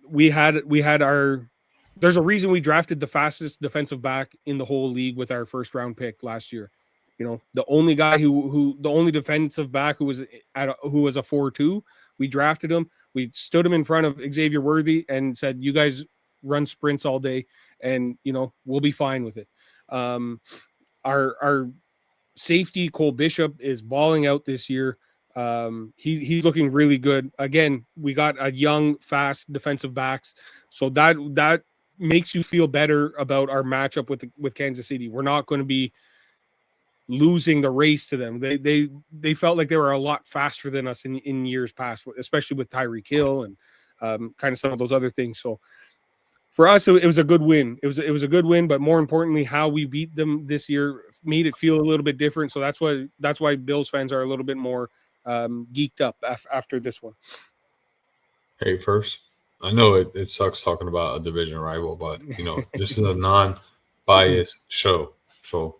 We had our. There's a reason we drafted the fastest defensive back in the whole league with our 1st round pick last year. The only guy the only defensive back who was a 4.2, we drafted him. We stood him in front of Xavier Worthy and said, "You guys run sprints all day, and we'll be fine with it." Our safety Cole Bishop is balling out this year. He's looking really good. Again, we got a young, fast defensive backs, so that makes you feel better about our matchup with Kansas City. We're not going to be losing the race to them. They felt like they were a lot faster than us in years past, especially with Tyreek Hill and kind of some of those other things. So for us, it was a good win. It was a good win, but more importantly, how we beat them this year made it feel a little bit different. So that's why Bills fans are a little bit more geeked up after this one. Hey, first, I know it sucks talking about a division rival, but this is a non-biased show. So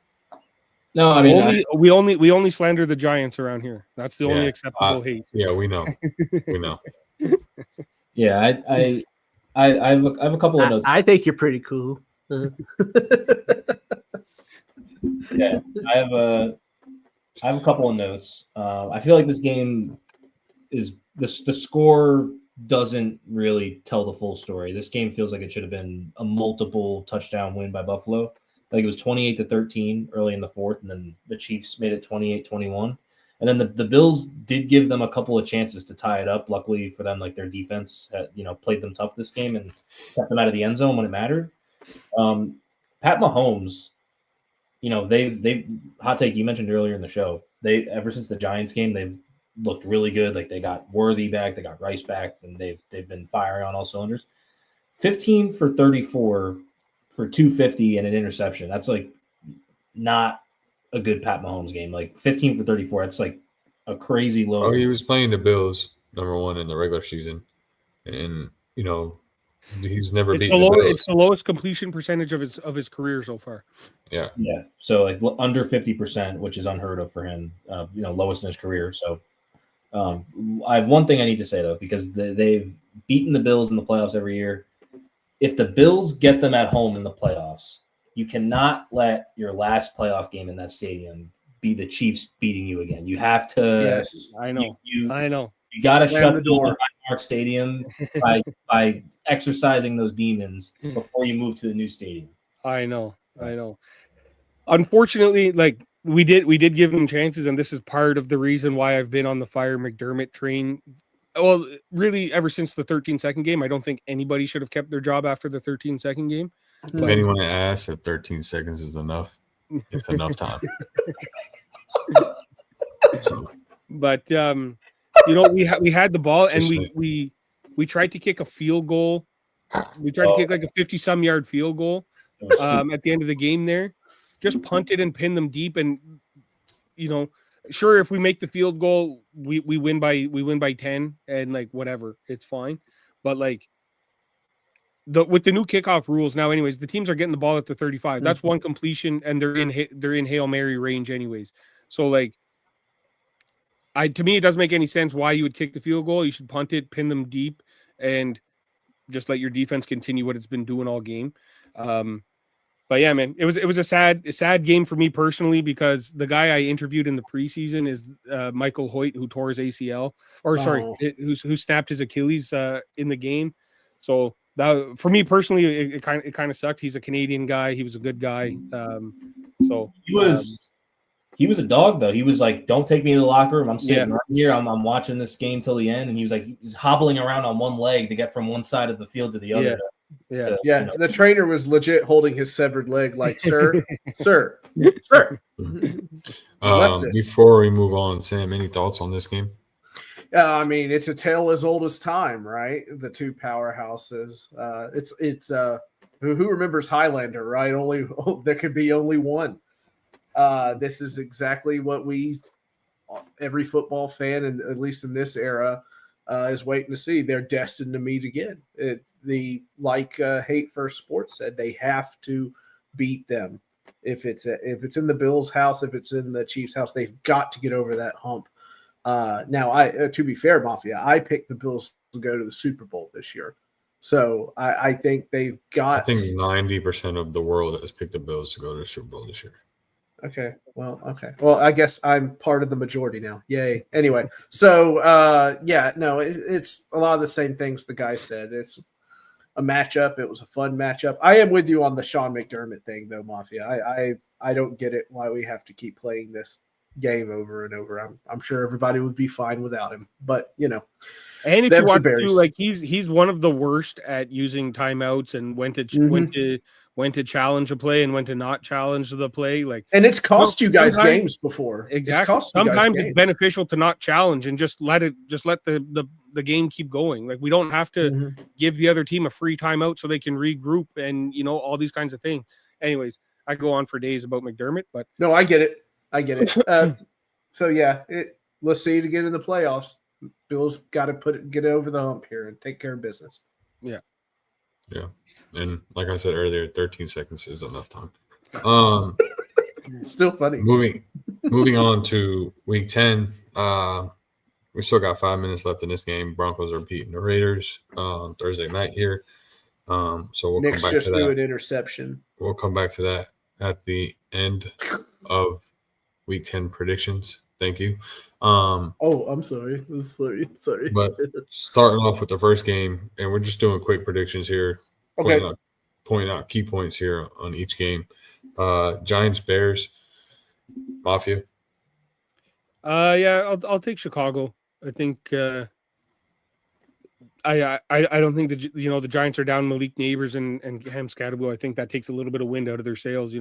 No, I mean, we only slander the Giants around here. That's the only acceptable hate. Yeah, we know. We know. Yeah, I have a couple of notes. I think you're pretty cool. Yeah, I have a couple of notes. I feel like this game is the score doesn't really tell the full story. This game feels like it should have been a multiple touchdown win by Buffalo. Like it was 28-13 early in the fourth, and then the Chiefs made it 28-21. And then the Bills did give them a couple of chances to tie it up. Luckily for them, like their defense had, played them tough this game and kept them out of the end zone when it mattered. Pat Mahomes, they hot take you mentioned earlier in the show. They ever since the Giants game, they've looked really good. Like they got Worthy back, they got Rice back, and they've been firing on all cylinders. 15 for 34 for 250 and an interception. That's like not a good Pat Mahomes game. Like 15 for 34. That's like a crazy low. Oh, he was playing the Bills #1 in the regular season, and he's never beaten the Bills. It's the lowest completion percentage of his career so far. Yeah. So like under 50%, which is unheard of for him. Lowest in his career. So I have one thing I need to say though, because they've beaten the Bills in the playoffs every year. If the Bills get them at home in the playoffs, you cannot let your last playoff game in that stadium be the Chiefs beating you again. You have to. Yes, I know. I know. You got to shut the door at Mark Stadium by exercising those demons before you move to the new stadium. I know. Unfortunately, like we did give them chances, and this is part of the reason why I've been on the Fire McDermott train. Well, really, ever since the 13-second game, I don't think anybody should have kept their job after the 13-second game. If anyone asks if 13 seconds is enough, it's enough time. But we had the ball, and we tried to kick a field goal. We tried to kick like a 50-some yard field goal at the end of the game there. Just punted and pinned them deep, and sure, if we make the field goal, we win by 10, and like whatever, it's fine. But like with the new kickoff rules now, anyways, the teams are getting the ball at the 35. That's one completion, and they're in Hail Mary range, anyways. So like, to me, it doesn't make any sense why you would kick the field goal. You should punt it, pin them deep, and just let your defense continue what it's been doing all game. But yeah, man, it was a sad game for me personally, because the guy I interviewed in the preseason is Michael Hoyt, who tore his ACL, who snapped his Achilles in the game. So that, for me personally, it kind of sucked. He's a Canadian guy. He was a good guy. So he was a dog though. He was like, "Don't take me to the locker room. I'm sitting right here. I'm watching this game till the end." And he was like, he's hobbling around on one leg to get from one side of the field to the other. The trainer was legit holding his severed leg, like, sir. Before we move on, Sam, any thoughts on this game? I mean, it's a tale as old as time, right? The two powerhouses. It's who remembers Highlander, right? There could be only one. This is exactly what every football fan, and at least in this era, is waiting to see. They're destined to meet again. Hate First Sports said, they have to beat them. If it's in the Bills' house, if it's in the Chiefs' house, they've got to get over that hump. Now, to be fair, Mafia, I picked the Bills to go to the Super Bowl this year, so I think they've got. I think 90% of the world has picked the Bills to go to the Super Bowl this year. Okay. Well, I guess I'm part of the majority now. Yay. Anyway, so it's a lot of the same things the guy said. It's a matchup. It was a fun matchup. I am with you on the Sean McDermott thing, though, Mafia. I don't get it why we have to keep playing this game over and over. I'm sure everybody would be fine without him, but and if you want to, like, he's one of the worst at using timeouts and when to challenge a play and when to not challenge the play. And it's cost you guys games before. Exactly. Sometimes it's beneficial to not challenge and just let the the game keep going. Like we don't have to Mhm. give the other team a free timeout so they can regroup and all these kinds of things. Anyways, I go on for days about McDermott, but No, I get it. So yeah, let's see it again in the playoffs. Bill's got to get it over the hump here and take care of business. Yeah. And like I said earlier, 13 seconds is enough time. Still funny. Moving on to week 10. We still got 5 minutes left in this game. Broncos are beating the Raiders Thursday night here. So we'll Nick's come back just to threw that. an interception. We'll come back to that at the end of week 10 predictions. Thank you. Oh, I'm sorry. Sorry. But starting off with the first game, and we're just doing quick predictions here. Okay. Pointing out key points here on each game. Giants, Bears, Mafia. Yeah, I'll take Chicago. I think I don't think the Giants are down Malik Neighbors and Ham Scatterbo. I think that takes a little bit of wind out of their sails.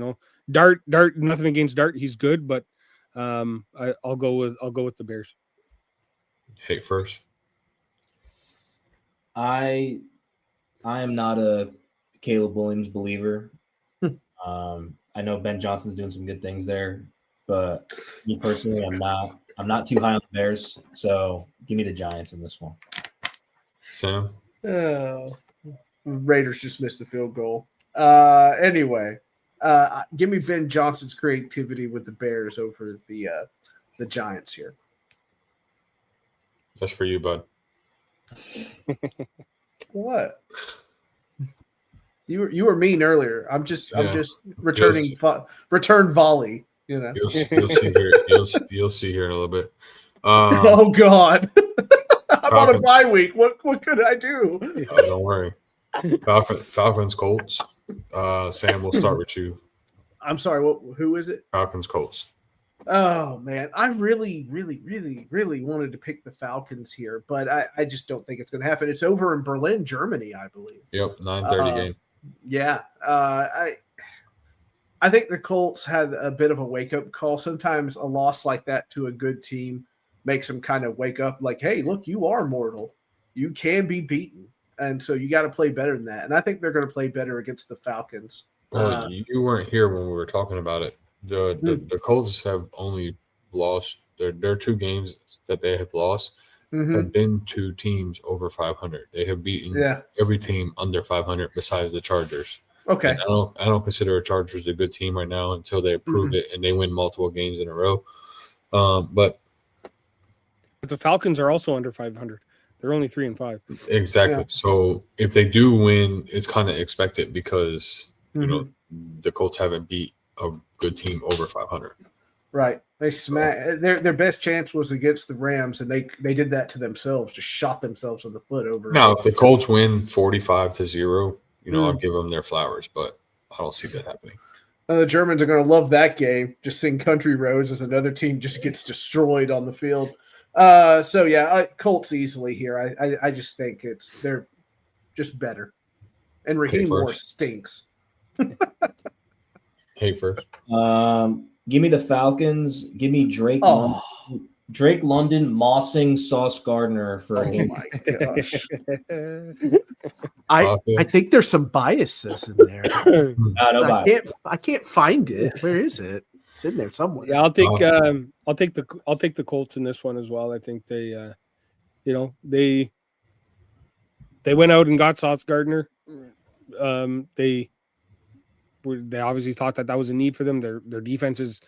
Dart, nothing against Dart, he's good, but I'll go with the Bears. Hey, first. I am not a Caleb Williams believer. I know Ben Johnson's doing some good things there, but me personally, I'm not too high on the Bears. So give me the Giants in this one. Sam. Raiders just missed the field goal. Anyway, give me Ben Johnson's creativity with the Bears over the Giants here. That's for you, bud. What? You were mean earlier. I'm just returning return volley. You'll see here. You'll see here in a little bit. Oh God. I'm on a Falcon. bye week. What could I do? Don't worry. Falcons, Colts. Sam, we'll start with you. I'm sorry. Who is it? Falcons, Colts. Oh man, I really, really, really, really wanted to pick the Falcons here, but I just don't think it's going to happen. It's over in Berlin, Germany, I believe. Yep, 9:30 game. Yeah, I think the Colts had a bit of a wake up call. Sometimes a loss like that to a good team makes them kind of wake up, like, hey, look, you are mortal. You can be beaten, and so you got to play better than that. And I think they're going to play better against the Falcons. Well, you weren't here when we were talking about it. The Colts have only lost their 2 games that they have lost have been to teams over 500. They have beaten every team under 500 besides the Chargers. Okay. And I don't consider Chargers a good team right now until they prove it and they win multiple games in a row. But the Falcons are also under 500. They're only 3-5. Exactly. Yeah. So if they do win, it's kind of expected because the Colts haven't beat a good team over 500. Right. They smacked their best chance was against the Rams, and they did that to themselves, just shot themselves in the foot over. Now, if the Colts win 45-0, I'll give them their flowers, but I don't see that happening. The Germans are going to love that game. Just sing Country Roads as another team just gets destroyed on the field. So yeah, Colts easily here. I just think they're just better, and Raheem Morris stinks. Hey, first. Give me the Falcons. Give me Drake. Drake London mossing Sauce Gardner for a game. My gosh. I think there's some biases in there. I can't find it. Where is it? It's in there somewhere. Yeah, I'll take the Colts in this one as well. I think they went out and got Sauce Gardner. They obviously thought that was a need for them. Their defense is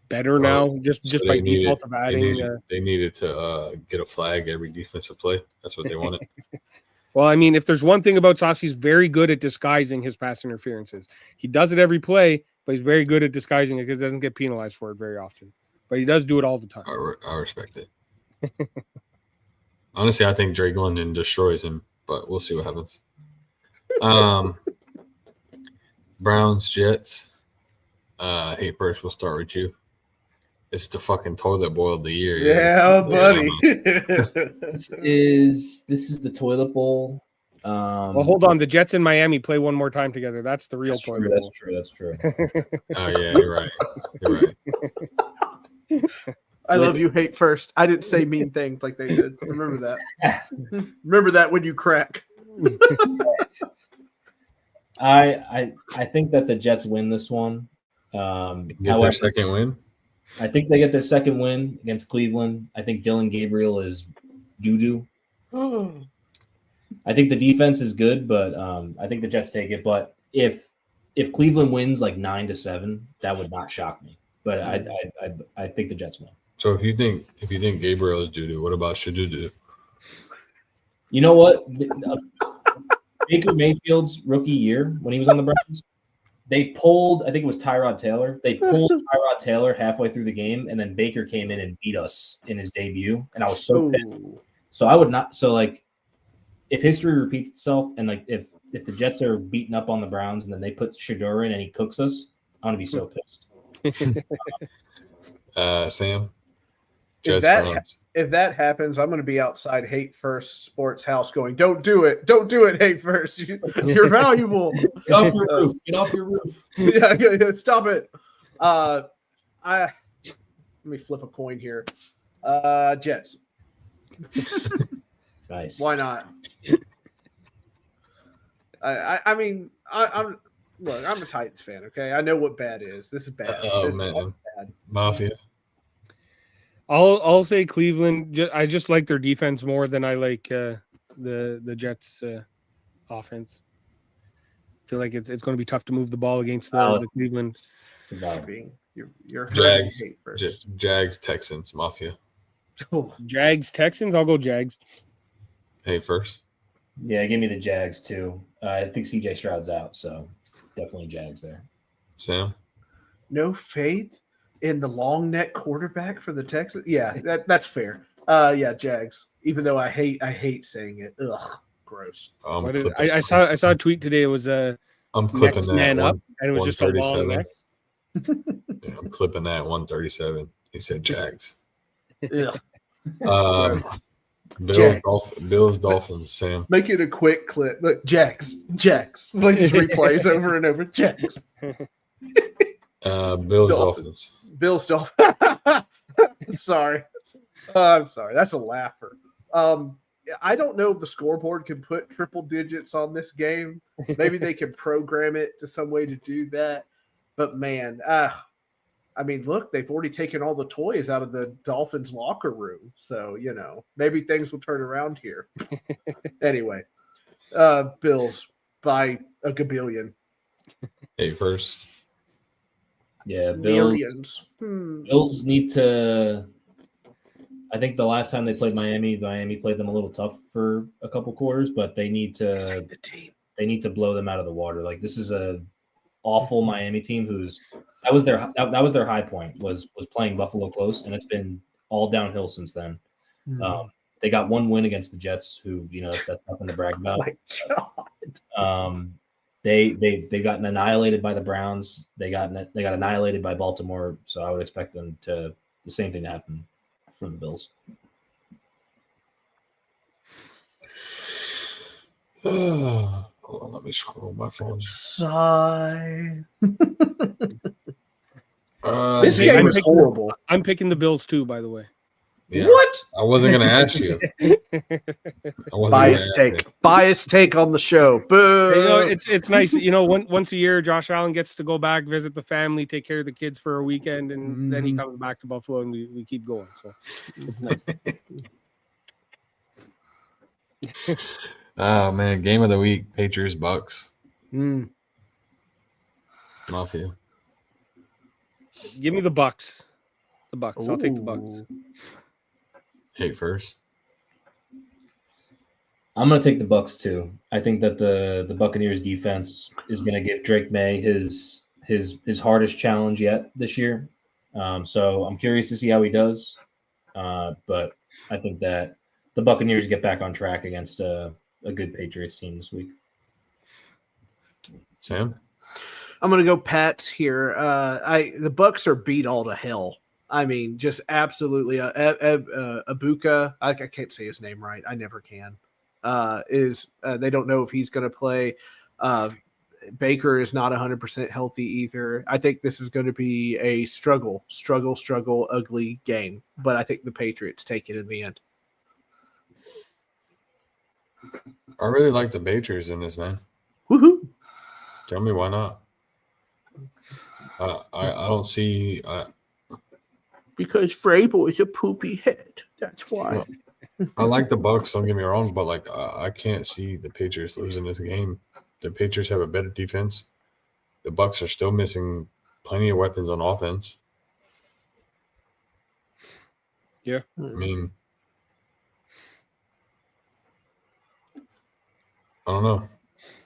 better now, just by default of adding. They needed to get a flag every defensive play. That's what they wanted. Well, I mean, if there's one thing about Sauce, he's very good at disguising his pass interferences. He does it every play, but he's very good at disguising it because he doesn't get penalized for it very often. But he does do it all the time. I respect it. Honestly, I think Drake London destroys him, but we'll see what happens. Browns, Jets. Hey, Bruce, we'll start with you. It's the fucking toilet bowl of the year. Yeah, buddy. This is the toilet bowl. Well, hold on. The Jets and Miami play one more time together. That's the real toilet bowl. That's true. Oh yeah, you're right. I love you, hate first. I didn't say mean things like they did. Remember that. Remember that when you crack. I think that the Jets win this one. Get However, their second win. I think they get their second win against Cleveland. I think Dylan Gabriel is doo-doo. I think the defense is good, but I think the Jets take it. But if Cleveland wins like 9-7, that would not shock me. But I think the Jets win. So if you think Gabriel is doo-doo, what about Shadudu? You know what? Baker Mayfield's rookie year when he was on the Browns, they pulled, I think it was Tyrod Taylor. They pulled Tyrod Taylor halfway through the game, and then Baker came in and beat us in his debut. And I was so pissed. So I would not. So like, if history repeats itself, and like if the Jets are beating up on the Browns, and then they put Shedeur in and he cooks us, I'm gonna be so pissed. Sam. If Jets that, Browns. if that happens, I'm going to be outside Hate First Sports House going, don't do it. Don't do it, Hate First. You're valuable. Get off your roof. Get off your roof. Yeah, stop it. Let me flip a coin here. Jets. Nice. Why not? I mean, I'm a Titans fan, okay? I know what bad is. This is bad. Oh This is man, bad. Mafia. I'll say Cleveland. I just like their defense more than I like the Jets offense. I feel like it's going to be tough to move the ball against the Cleveland. You're Jags. Hate First. Jags Texans Mafia. Oh, Jags Texans. I'll go Jags. Hey, first. Yeah, give me the Jags too. I think CJ Stroud's out, so definitely Jags there. Sam. no faith in the long neck quarterback for the Texans. Yeah, that's fair. Yeah, Jags. Even though I hate saying it. Ugh, gross. I saw a tweet today. It was I'm clipping next that man up, one, and it was just a long 137. neck. Yeah, I'm clipping that 137. He said Jags. Ugh. Bills Dolphins. Sam. Make it a quick clip. Look, Jags. Like just replays over and over. Jags. Bills Dolphins. Bills Dolphins. Sorry. I'm sorry. That's a laugher. I don't know if the scoreboard can put triple digits on this game. Maybe they can program it to some way to do that. But man, I mean, look, they've already taken all the toys out of the Dolphins locker room. So, maybe things will turn around here. Anyway, Bills by a gabillion. Hey, first. Yeah, Bills. Millions. Bills need to. I think the last time they played Miami played them a little tough for a couple quarters, but they need to. The team. They need to blow them out of the water. Like this is a awful Miami team that was their high point was playing Buffalo close, and it's been all downhill since then. They got one win against the Jets, who that's nothing to brag about. Oh my God. They got annihilated by the Browns. They got annihilated by Baltimore. So I would expect them to the same thing to happen from the Bills. Hold on, let me scroll my phone. Sigh. This game was horrible. I'm picking the Bills too, by the way. Yeah, What? I wasn't going to ask you. Biased take on the show. Boo. It's nice. Once a year, Josh Allen gets to go back, visit the family, take care of the kids for a weekend, and then he comes back to Buffalo, and we keep going. So it's nice. Oh man, game of the week: Patriots Bucks. Mafia. Give me the Bucks. The Bucks. I'll take the Bucks. Hey, first. I'm going to take the Bucks too. I think that the Buccaneers defense is going to give Drake May his hardest challenge yet this year. So I'm curious to see how he does. But I think that the Buccaneers get back on track against a good Patriots team this week. Sam. I'm gonna go Pats here. The Bucks are beat all to hell. I mean, just absolutely. Ibuka, I can't say his name right. I never can. They don't know if he's going to play. Baker is not 100% healthy either. I think this is going to be a struggle, ugly game. But I think the Patriots take it in the end. I really like the Patriots in this, man. Woohoo! Tell me why not. I don't see. Because Vrabel is a poopy head. That's why. I like the Bucks. Don't get me wrong, but like I can't see the Patriots losing this game. The Patriots have a better defense. The Bucks are still missing plenty of weapons on offense. Yeah. I mean, I don't know.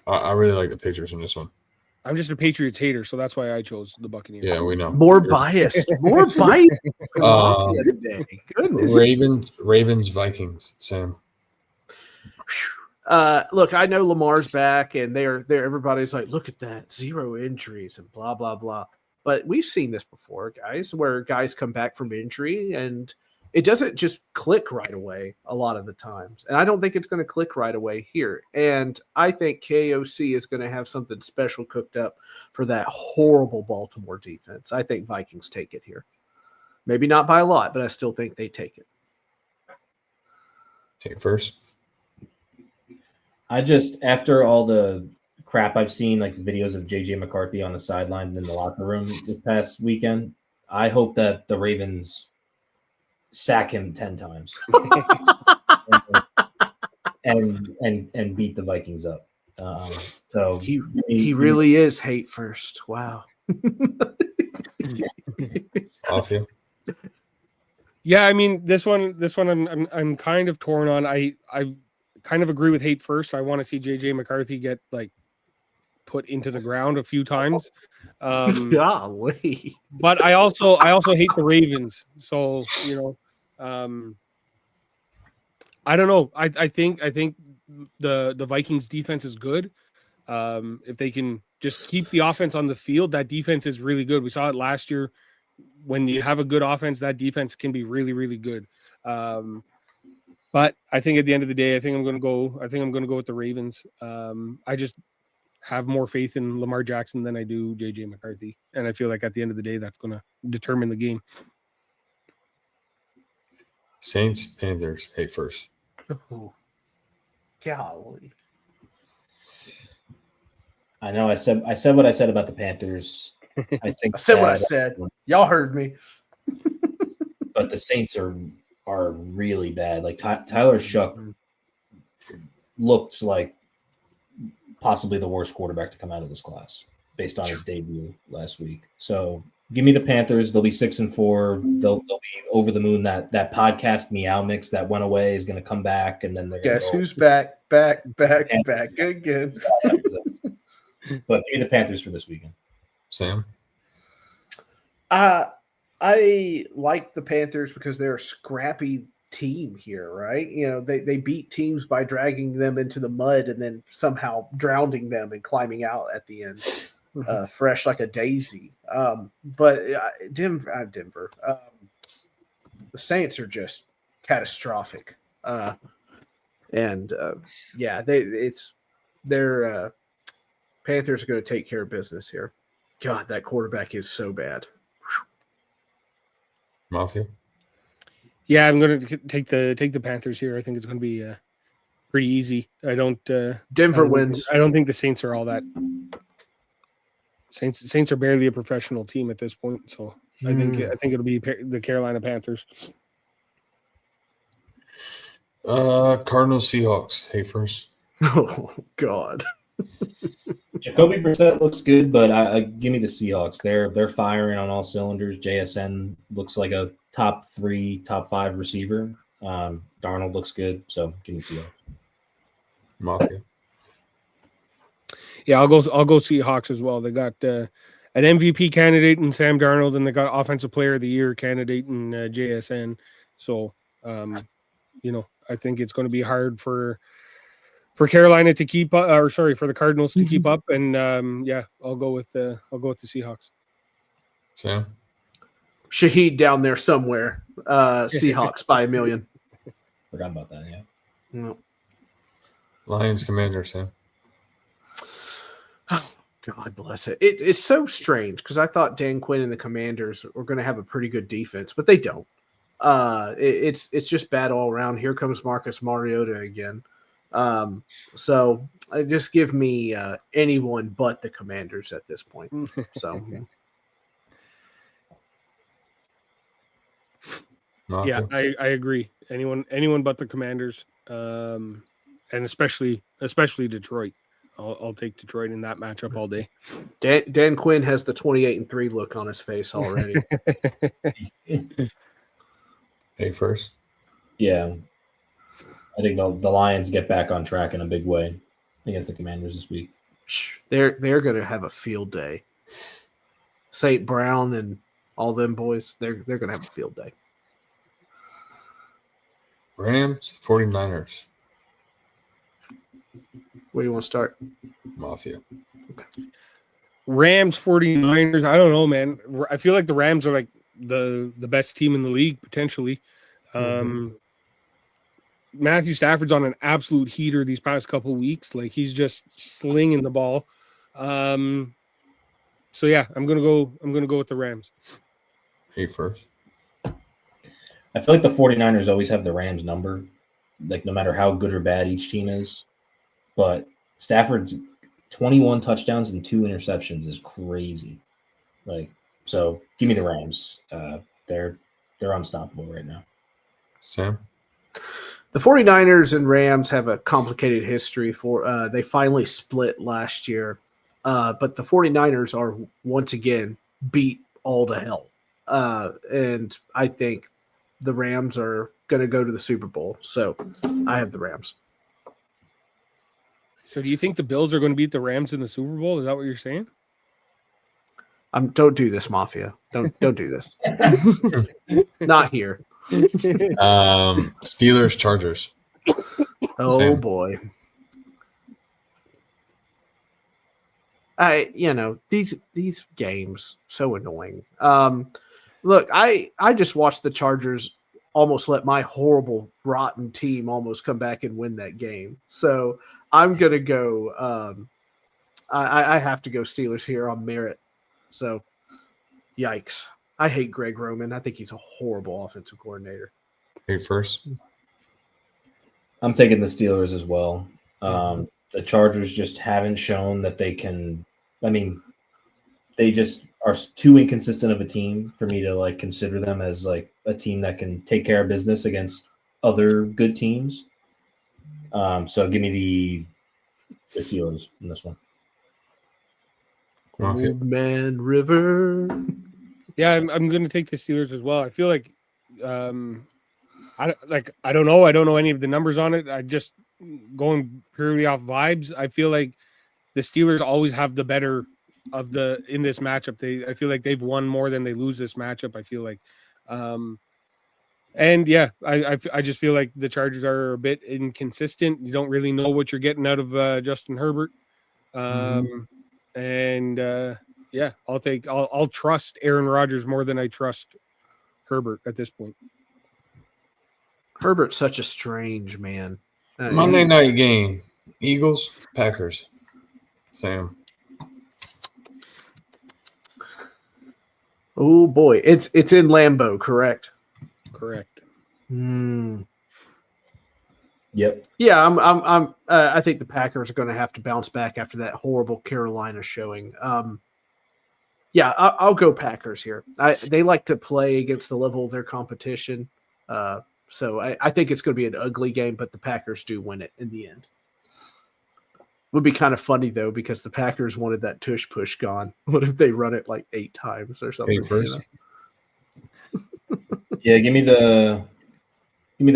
I really like the Patriots in this one. I'm just a Patriots hater, so that's why I chose the Buccaneers. Yeah, we know. More biased. More biased. Today. Goodness. Ravens, Vikings, Sam. Look, I know Lamar's back, and they're everybody's like, look at that, 0 injuries and blah blah blah. But we've seen this before, guys, where guys come back from injury and it doesn't just click right away a lot of the times. And I don't think it's going to click right away here. And I think KOC is going to have something special cooked up for that horrible Baltimore defense. I think Vikings take it here. Maybe not by a lot, but I still think they take it. Hey, first. I just, after all the crap I've seen, like the videos of JJ McCarthy on the sideline in the locker room this past weekend, I hope that the Ravens sack him 10 times and beat the Vikings up. So he really is hate first. Wow. Off you. Yeah, I mean this one I'm kind of torn on. I kind of agree with hate first. I want to see JJ McCarthy get like put into the ground a few times. Golly. But I also hate the Ravens. So, you know, I don't know. I think the Vikings defense is good. If they can just keep the offense on the field, that defense is really good. We saw it last year. When you have a good offense, that defense can be really, really good. But I think at the end of the day, I think I'm going to go with the Ravens. I just have more faith in Lamar Jackson than I do JJ McCarthy, and I feel like at the end of the day, that's going to determine the game. Saints, Panthers. Hey, first. Oh, golly. I know I said what I said about the Panthers. I think I said what I said. Y'all heard me. But the Saints are really bad. Like Tyler Shuck looks like possibly the worst quarterback to come out of this class based on his debut last week. So give me the Panthers. They'll be 6-4. They'll be over the moon. That podcast Meow Mix that went away is going to come back, and then they're guess who's back again. But give me the Panthers for this weekend. Sam? I like the Panthers because they're a scrappy team here, right? You know, they beat teams by dragging them into the mud and then somehow drowning them and climbing out at the end, fresh like a daisy. But Denver, the Saints are just catastrophic. Yeah, their Panthers are going to take care of business here. God, that quarterback is so bad. Mafia? Yeah, I'm going to take the Panthers here. I think it's going to be pretty easy. Denver wins. I don't think the Saints are all that. Saints are barely a professional team at this point, so I think it'll be the Carolina Panthers. Cardinals, Seahawks. Hey, first. Oh God. Jacoby Brissett looks good, but give me the Seahawks. They're firing on all cylinders. JSN looks like a top 3, top 5 receiver. Darnold looks good, so give me Seahawks. Mafia. Yeah, I'll go Seahawks as well. They got an MVP candidate in Sam Darnold, and they got Offensive Player of the Year candidate in JSN. So, I think it's going to be hard for Carolina to keep up, for the Cardinals to keep up, and I'll go with the Seahawks. Sam? Shaheed down there somewhere. Seahawks by 1 million. Forgot about that. Yeah. No. Lions, Commander, Sam. God bless it. It's so strange because I thought Dan Quinn and the Commanders were going to have a pretty good defense, but they don't. It's just bad all around. Here comes Marcus Mariota again. So just give me anyone but the Commanders at this point. So Yeah, Mafia? I agree. Anyone but the Commanders, and especially Detroit. I'll take Detroit in that matchup all day. Dan Quinn has the 28-3 look on his face already. Hey, first. Yeah, I think the Lions get back on track in a big way against the Commanders this week. They're going to have a field day. St. Brown and all them boys, they're going to have a field day. Rams, 49ers. Where do you want to start? Mafia. Rams 49ers. I don't know, man. I feel like the Rams are like the best team in the league potentially. Matthew Stafford's on an absolute heater these past couple of weeks. Like he's just slinging the ball. So yeah, I'm gonna go with the Rams. Hey, first. I feel like the 49ers always have the Rams number, like no matter how good or bad each team is. But Stafford's 21 touchdowns and 2 interceptions is crazy. Like, so give me the Rams. They're unstoppable right now. Sam? The 49ers and Rams have a complicated history for they finally split last year. But the 49ers are once again beat all to hell. And I think the Rams are going to go to the Super Bowl. So I have the Rams. So do you think the Bills are going to beat the Rams in the Super Bowl? Is that what you're saying? Don't do this, Mafia. Don't do this. Not here. Steelers, Chargers. Oh Sam. boy. These games so annoying. Look, I just watched the Chargers almost let my horrible, rotten team almost come back and win that game. So I'm gonna go. I have to go Steelers here on merit. So, yikes! I hate Greg Roman. I think he's a horrible offensive coordinator. Hey, first. I'm taking the Steelers as well. The Chargers just haven't shown that they can. I mean, they just are too inconsistent of a team for me to like consider them as like a team that can take care of business against other good teams. So give me the Steelers in this one. Mafia. Old Man River. Yeah, I'm going to take the Steelers as well. I feel like I don't know. I don't know any of the numbers on it. I just going purely off vibes. I feel like the Steelers always have the better of in this matchup. I feel like they've won more than they lose this matchup. I feel like, and yeah, I just feel like the Chargers are a bit inconsistent. You don't really know what you're getting out of Justin Herbert. And yeah, I'll trust Aaron Rodgers more than I trust Herbert at this point. Herbert's such a strange man. Monday night game. Eagles, Packers. Sam. Oh boy, it's in Lambeau, correct? Correct. Yep. Yeah, I think the Packers are going to have to bounce back after that horrible Carolina showing. Yeah, I'll go Packers here. They like to play against the level of their competition. So I think it's going to be an ugly game, but the Packers do win it in the end. Would be kind of funny though, because the Packers wanted that tush push gone. What if they run it like 8 times or something? Hey, first. Yeah, give me the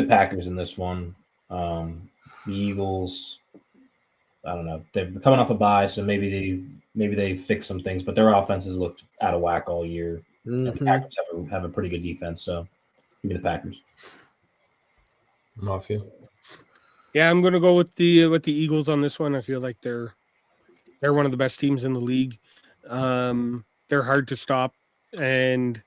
Packers in this one. The Eagles, I don't know. They're coming off a bye, so maybe they fix some things, but their offense has looked out of whack all year. And the Packers have a pretty good defense, so give me the Packers. Mafia. Yeah, I'm gonna go with the Eagles on this one. I feel like they're one of the best teams in the league. They're hard to stop, and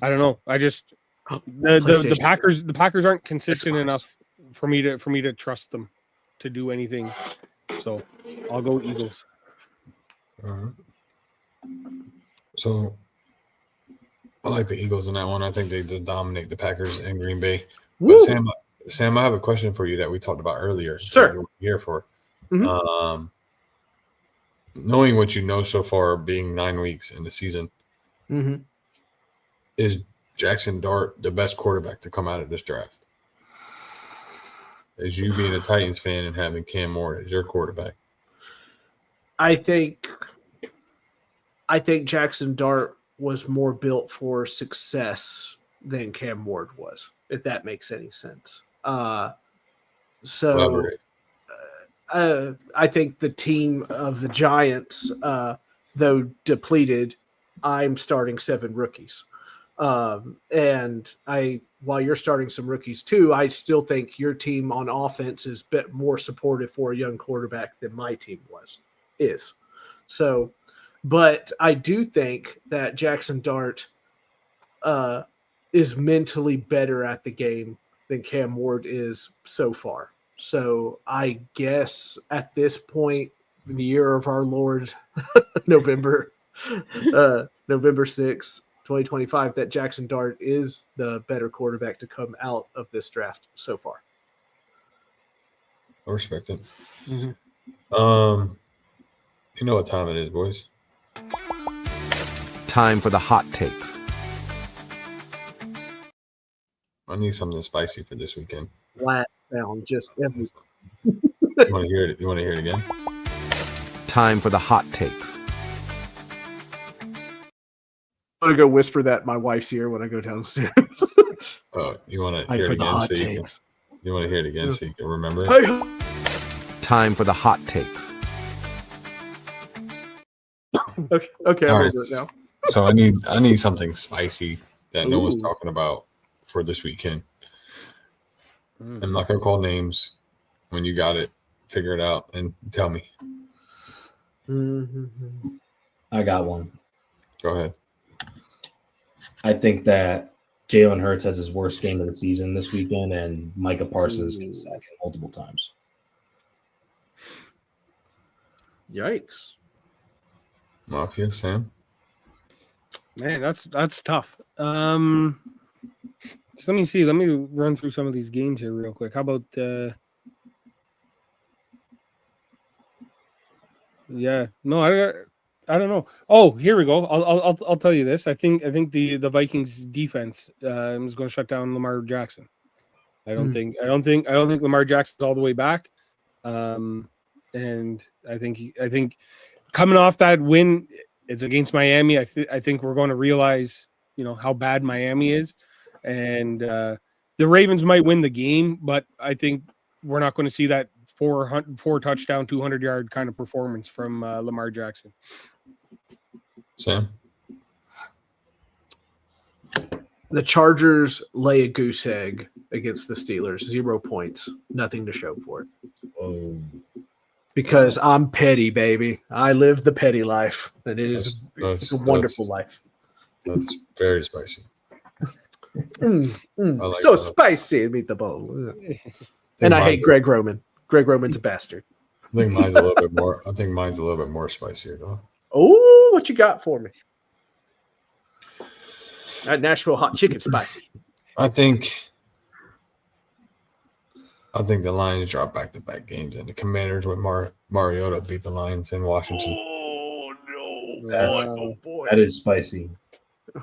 I don't know. I just the Packers aren't consistent enough for me to trust them to do anything. So I'll go Eagles. Alright. So I like the Eagles in that one. I think they just dominate the Packers and Green Bay. But Woo! Sam, I have a question for you that we talked about earlier. Sure. that you were here for. Mhm. Knowing what you know so far, being 9 weeks in the season, Mhm. is Jackson Dart the best quarterback to come out of this draft? As you being a Titans fan and having Cam Ward as your quarterback. I think Jackson Dart was more built for success than Cam Ward was, if that makes any sense. So Elaborate. I think the team of the Giants, though depleted, I'm starting 7 rookies. And while you're starting some rookies too, I still think your team on offense is a bit more supportive for a young quarterback than my team is. So, but I do think that Jackson Dart is mentally better at the game than Cam Ward is so far. So I guess at this point in the year of our Lord, November 6th, 2025, that Jackson Dart is the better quarterback to come out of this draft so far. I respect it. Mm-hmm. You know what time it is, boys. Time for the hot takes. I need something spicy for this weekend. Flat sound, just every. You want to hear it? You want to hear it again? Time for the hot takes. I'm gonna go whisper that in my wife's ear when I go downstairs. Oh, you want to Time hear for it the again hot so you can? takes. You want to hear it again so you can remember it? Hey, Time for the hot takes. okay, I'm All gonna right. do it now. So I need something spicy that no one's Ooh. talking about for this weekend. Mm. I'm not gonna call names. When you got it, figure it out and tell me. Mm-hmm. I got one. Go ahead. I think that Jalen Hurts has his worst game of the season this weekend, and Micah Parsons gets sacked multiple times. Yikes. Mafia, Sam. Man, that's tough. Just let me see. Let me run through some of these games here real quick. How about yeah. No, I don't know. Oh, here we go. I'll tell you this. I think the Vikings defense is going to shut down Lamar Jackson. I don't think Lamar Jackson's all the way back. And I think coming off that win, it's against Miami. I think we're going to realize, how bad Miami is, and the Ravens might win the game, but I think we're not going to see that four touchdown, 200-yard kind of performance from Lamar Jackson. Sam. The Chargers lay a goose egg against the Steelers. 0 points. Nothing to show for it. Oh, Because I'm petty, baby. I live the petty life. And it is it's a wonderful life. That's very spicy. I like So that. spicy, meatball. And I hate Greg Roman. Greg Roman's a bastard. I think mine's a little bit more. I think mine's a little bit more spicier, though. Oh, what you got for me? That Nashville hot chicken spicy. I think the Lions drop back-to-back games, and the Commanders with Mariota beat the Lions in Washington. Oh no! That's- boy! that is spicy.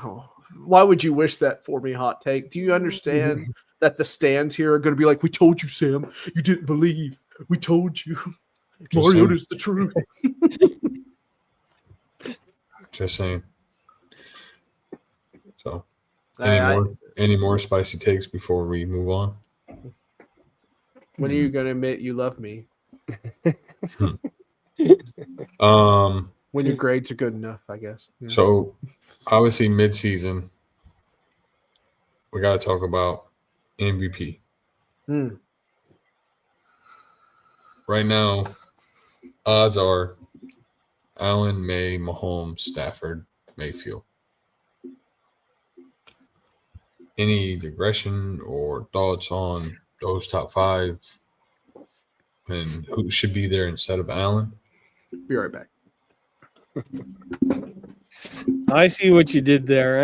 Oh, why would you wish that for me? Hot take. Do you understand that the stands here are going to be like, "We told you, Sam. You didn't believe. We told you. Just Mariota's the truth." Just saying. So, I- any more spicy takes before we move on? When are you going to admit you love me? When your grades are good enough, I guess. Yeah. So obviously mid-season, we got to talk about MVP. Hmm. Right now, odds are Allen, May, Mahomes, Stafford, Mayfield. Any digression or thoughts on those top 5 and who should be there instead of Allen? Be right back. I see what you did there.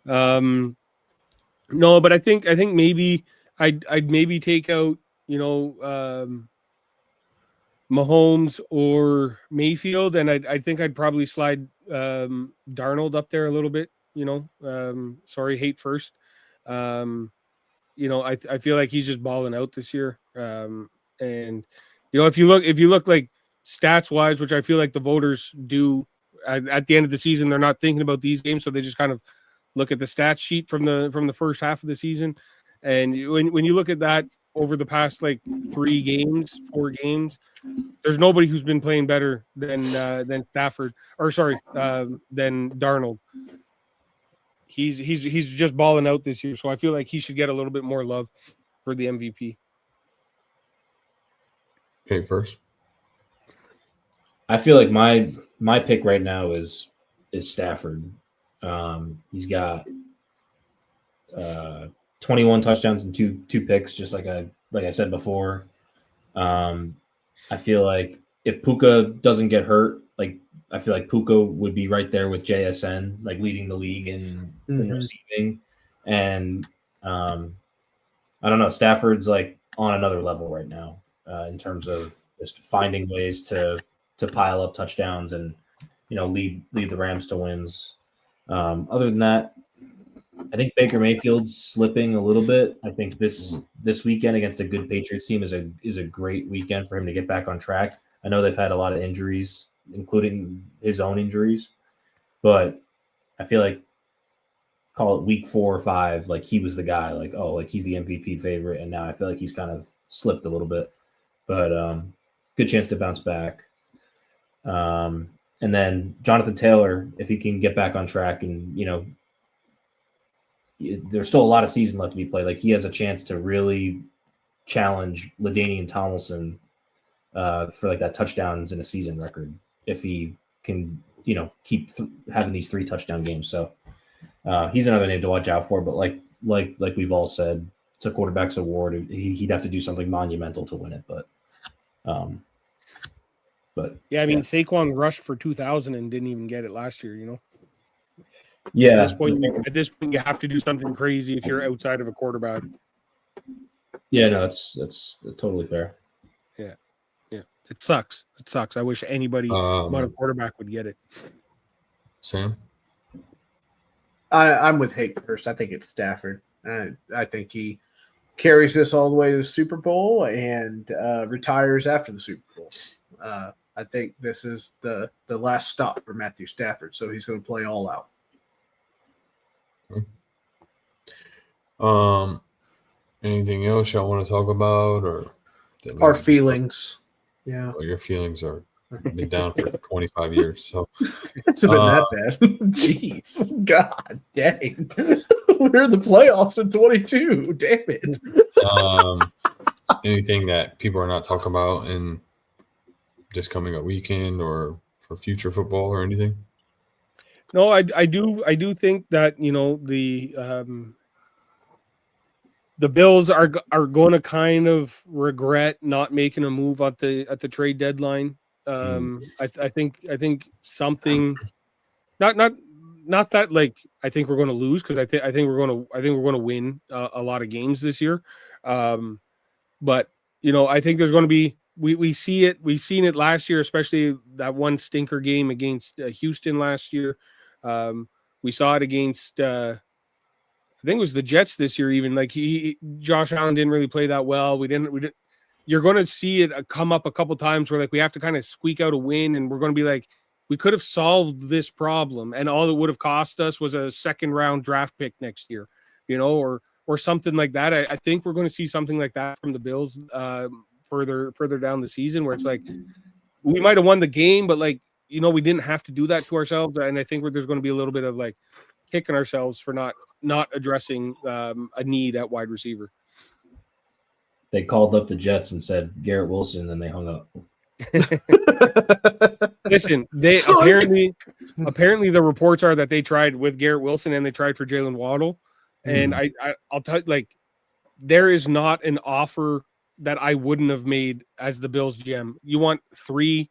No, but I think maybe I'd maybe take out, Mahomes or Mayfield, and I think I'd probably slide Darnold up there a little bit. Sorry, hate first. I feel like he's just balling out this year. And if you look like stats wise, which I feel like the voters do at the end of the season, they're not thinking about these games, so they just kind of look at the stat sheet from the first half of the season. And when you look at that over the past like 4 games, there's nobody who's been playing better than Stafford, than Darnold. He's just balling out this year, so I feel like he should get a little bit more love for the MVP. Okay, first. I feel like my pick right now is Stafford. He's got 21 touchdowns and two picks, just like I said before. I feel like if Puka doesn't get hurt, I feel like Puka would be right there with JSN, like leading the league in receiving. And I don't know, Stafford's like on another level right now in terms of just finding ways to pile up touchdowns and lead the Rams to wins. Other than that, I think Baker Mayfield's slipping a little bit. I think this weekend against a good Patriots team is a great weekend for him to get back on track. I know they've had a lot of injuries, including his own injuries, but I feel like call it week 4 or 5, like he was the guy, he's the MVP favorite, and now I feel like he's kind of slipped a little bit. But good chance to bounce back. And then Jonathan Taylor, if he can get back on track and there's still a lot of season left to be played. Like he has a chance to really challenge LaDainian Tomlinson for like that touchdowns in a season record if he can, keep having these 3 touchdown games. So he's another name to watch out for. But like we've all said, it's a quarterback's award. He'd have to do something monumental to win it. But yeah, I mean, Saquon rushed for 2,000 and didn't even get it last year. Yeah. At this point, you have to do something crazy if you're outside of a quarterback. Yeah, no, that's totally fair. Yeah. It sucks. I wish anybody but a quarterback would get it. Sam? I'm with Hake first. I think it's Stafford. I think he carries this all the way to the Super Bowl and retires after the Super Bowl. I think this is the last stop for Matthew Stafford, so he's going to play all out. Anything else y'all want to talk about, or Our feelings? Yeah, well, your feelings are been down for 25 years, so it's been that bad. Jeez, God dang, we're in the playoffs in 22. Damn it. Anything that people are not talking about in this coming up weekend or for future football or anything? No, I do think that the Bills are going to kind of regret not making a move at the trade deadline. I think something, not that like I think we're going to lose, because I think we're going to win a lot of games this year. But I think there's going to be we've seen it last year, especially that one stinker game against Houston last year. We saw it against I think it was the Jets this year. Even like Josh Allen didn't really play that well. We didn't. You're going to see it come up a couple times where like we have to kind of squeak out a win, and we're going to be like, we could have solved this problem, and all it would have cost us was a 2nd round draft pick next year, or something like that. I think we're going to see something like that from the Bills further down the season, where it's like we might have won the game, but like we didn't have to do that to ourselves. And I think there's going to be a little bit of like kicking ourselves for not addressing a need at wide receiver. They called up the Jets and said Garrett Wilson, and then they hung up. Listen, they apparently the reports are that they tried with Garrett Wilson and they tried for Jalen Waddle. And I'll tell you, like, there is not an offer that I wouldn't have made as the Bills GM. You want three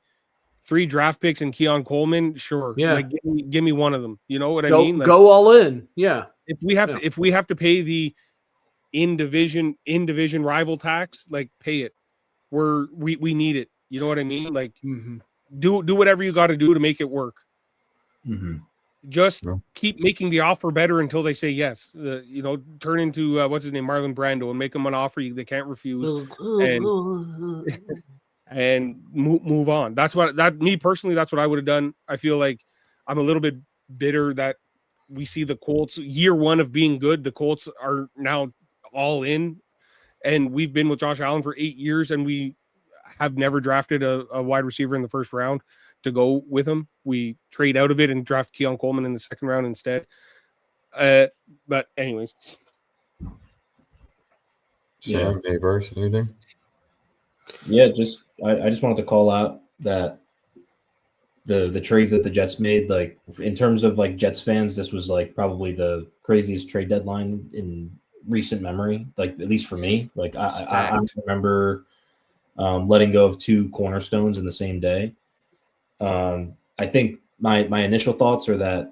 3 draft picks and Keon Coleman, sure. Yeah. Like give me one of them. You know what I Go mean? Like, go all in. Yeah. if we have Yeah. to pay the in division rival tax, like pay it. We need it. You know what I mean? Like Mhm. do whatever you got to do to make it work. Mm-hmm. Just No. keep making the offer better until they say yes. You know, turn into what's his name, Marlon Brando, and make them an offer they can't refuse, and move on. That's what me personally. That's what I would have done. I feel like I'm a little bit bitter that we see the Colts year 1 of being good. The Colts are now all in, and we've been with Josh Allen for 8 years, and we have never drafted a wide receiver in the first round to go with him. We trade out of it and draft Keon Coleman in the second round instead. But anyways, Sam, hey, verse, anything? Yeah, I just wanted to call out that the trades that the Jets made, like in terms of like Jets fans, this was like probably the craziest trade deadline in recent memory, like at least for me. Like I remember letting go of 2 cornerstones in the same day. I think my initial thoughts are that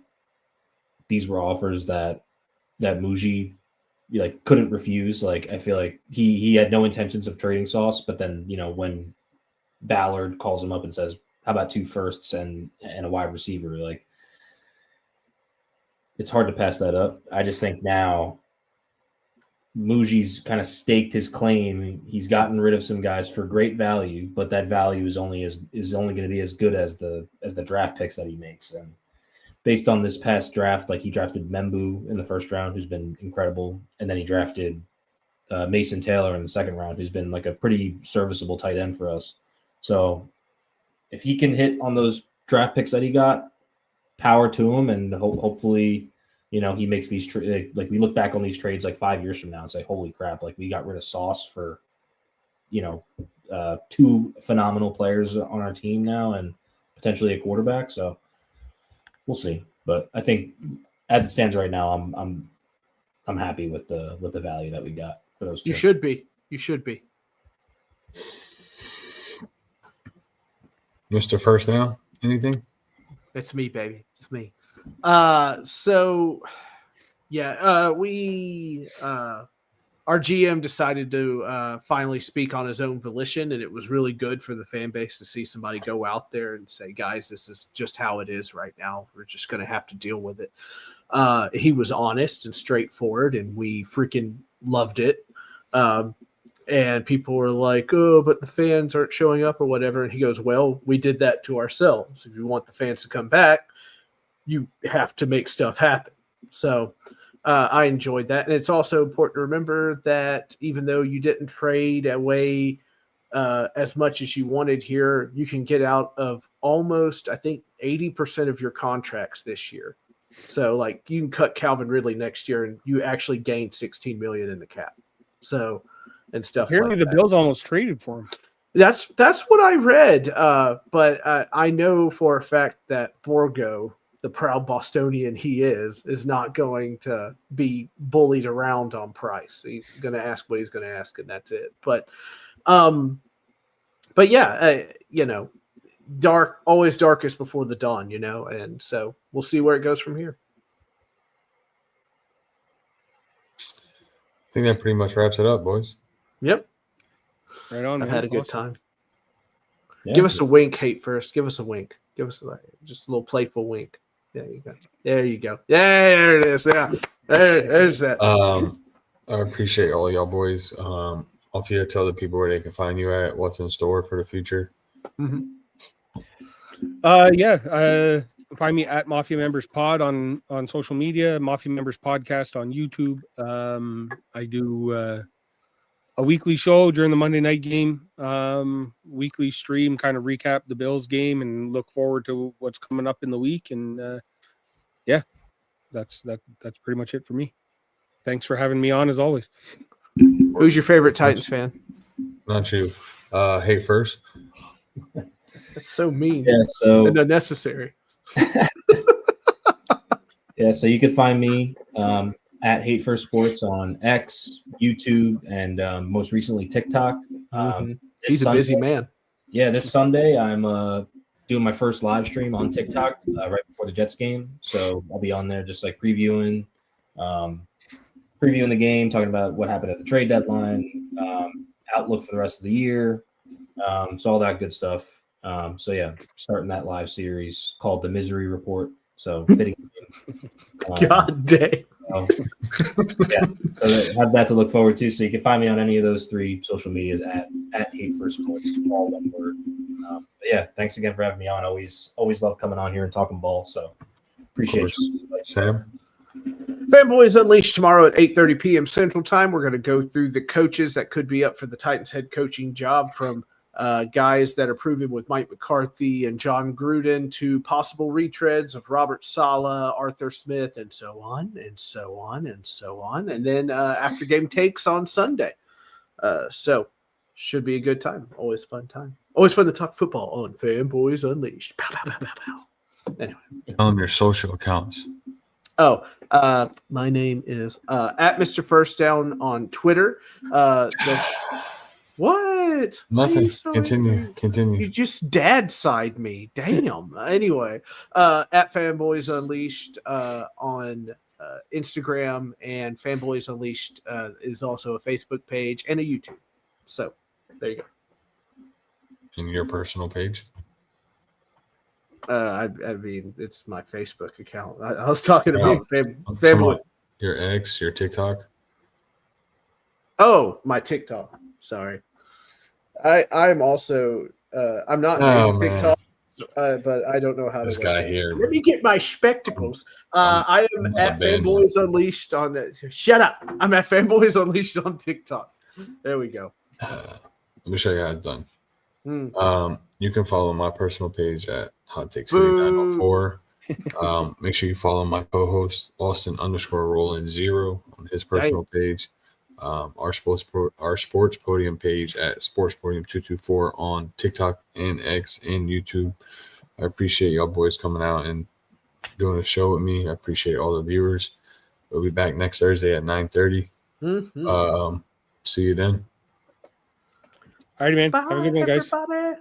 these were offers that Muji like couldn't refuse. Like I feel like he had no intentions of trading Sauce, but then when Ballard calls him up and says, "How about 2 firsts and a wide receiver?" Like it's hard to pass that up. I just think now Muji's kind of staked his claim. He's gotten rid of some guys for great value, but that value is only going to be as good as the draft picks that he makes. And based on this past draft, like he drafted Membu in the first round, who's been incredible, and then he drafted Mason Taylor in the second round, who's been like a pretty serviceable tight end for us. So if he can hit on those draft picks that he got, power to him, and hopefully he makes these like we look back on these trades like 5 years from now and say, holy crap, like we got rid of Sauce for 2 phenomenal players on our team now and potentially a quarterback. So we'll see. But I think as it stands right now, I'm happy with the value that we got for those 2. You should be. You should be. Mr. First Down, anything? It's me, baby. It's me. So yeah, we our GM decided to finally speak on his own volition, and it was really good for the fan base to see somebody go out there and say, guys, this is just how it is right now. We're just going to have to deal with it. He was honest and straightforward, and we freaking loved it. And people were like, oh, but the fans aren't showing up or whatever. And he goes, well, we did that to ourselves. If you want the fans to come back, you have to make stuff happen. So I enjoyed that. And it's also important to remember that even though you didn't trade away as much as you wanted here, you can get out of almost, I think, 80% of your contracts this year. So like you can cut Calvin Ridley next year and you actually gain $16 million in the cap. So and stuff. Apparently, like the Bills almost traded for him. That's what I read. But I know for a fact that Borgo, the proud Bostonian he is not going to be bullied around on price. He's going to ask what he's going to ask, and that's it. But yeah, dark, always darkest before the dawn, and so we'll see where it goes from here. I think that pretty much wraps it up, boys. Yep. Right on. I've man. had a good Awesome. time. Yeah. Give us a wink, Hate First. Give us a wink. Give us just a little playful wink. There you go. There you go. Yeah, there it is. Yeah. There's that. I appreciate all y'all boys. If you tell the people where they can find you at, what's in store for the future. Find me at Mafia Members Pod on social media, Mafia Members Podcast on YouTube. I do a weekly show during the Monday night game, weekly stream, kind of recap the Bills game and look forward to what's coming up in the week. And that's pretty much it for me. Thanks for having me on as always. Who's your favorite Titans fan? Not you. Hate First. That's so mean Yeah, so and unnecessary. so you can find me at Hate First Sports on X, YouTube, and most recently TikTok. He's a busy man. Yeah, this Sunday I'm doing my first live stream on TikTok right before the Jets game. So I'll be on there just like previewing the game, talking about what happened at the trade deadline, outlook for the rest of the year. So all that good stuff. So yeah, starting that live series called the Misery Report. So fitting. God dang. Yeah, so have that to look forward to. So you can find me on any of those 3 social medias at Hate for Sports, all one word. But yeah, thanks again for having me on. Always love coming on here and talking ball. So appreciate you. Sam? Fanboys Unleashed tomorrow at 8:30 p.m. Central Time. We're going to go through the coaches that could be up for the Titans head coaching job, from guys that are proven with Mike McCarthy and John Gruden to possible retreads of Robert Saleh, Arthur Smith, and so on and so on and so on. And then after game takes on Sunday. So should be a good time. Always fun time. Always fun to talk football on Fanboys Unleashed. Pow, pow, pow, pow, pow. Anyway. Tell them your social accounts. Oh, my name is at Mr. First Down on Twitter. What? Why are Nothing. you so Continue. angry? You Continue. just dad side me. Damn. Anyway, at Fanboys Unleashed on Instagram, and Fanboys Unleashed is also a Facebook page and a YouTube. So there you go. And your personal page. I mean, it's my Facebook account. I was talking Oh, about I'm talking Fanboy. about your ex, your TikTok. Oh, my TikTok. Sorry. I'm also I'm not Oh, doing man. TikTok, but I don't know how This to work guy it. here. Let me get my spectacles. I am I'm at a bad Fanboys Unleashed on shut up. I'm at Fanboys Unleashed on TikTok. There we go. Let me show you how it's done. Hmm. You can follow my personal page at Hot Take City 904. Make sure you follow my co-host Austin_Roland0 on his personal page. Our sports podium page at Sports Podium 224 on TikTok and X and YouTube. I appreciate y'all boys coming out and doing a show with me. I appreciate all the viewers. We'll be back next Thursday at 9:30. Mhm. See you then. All righty, man. Bye, Have a good one, guys. everybody.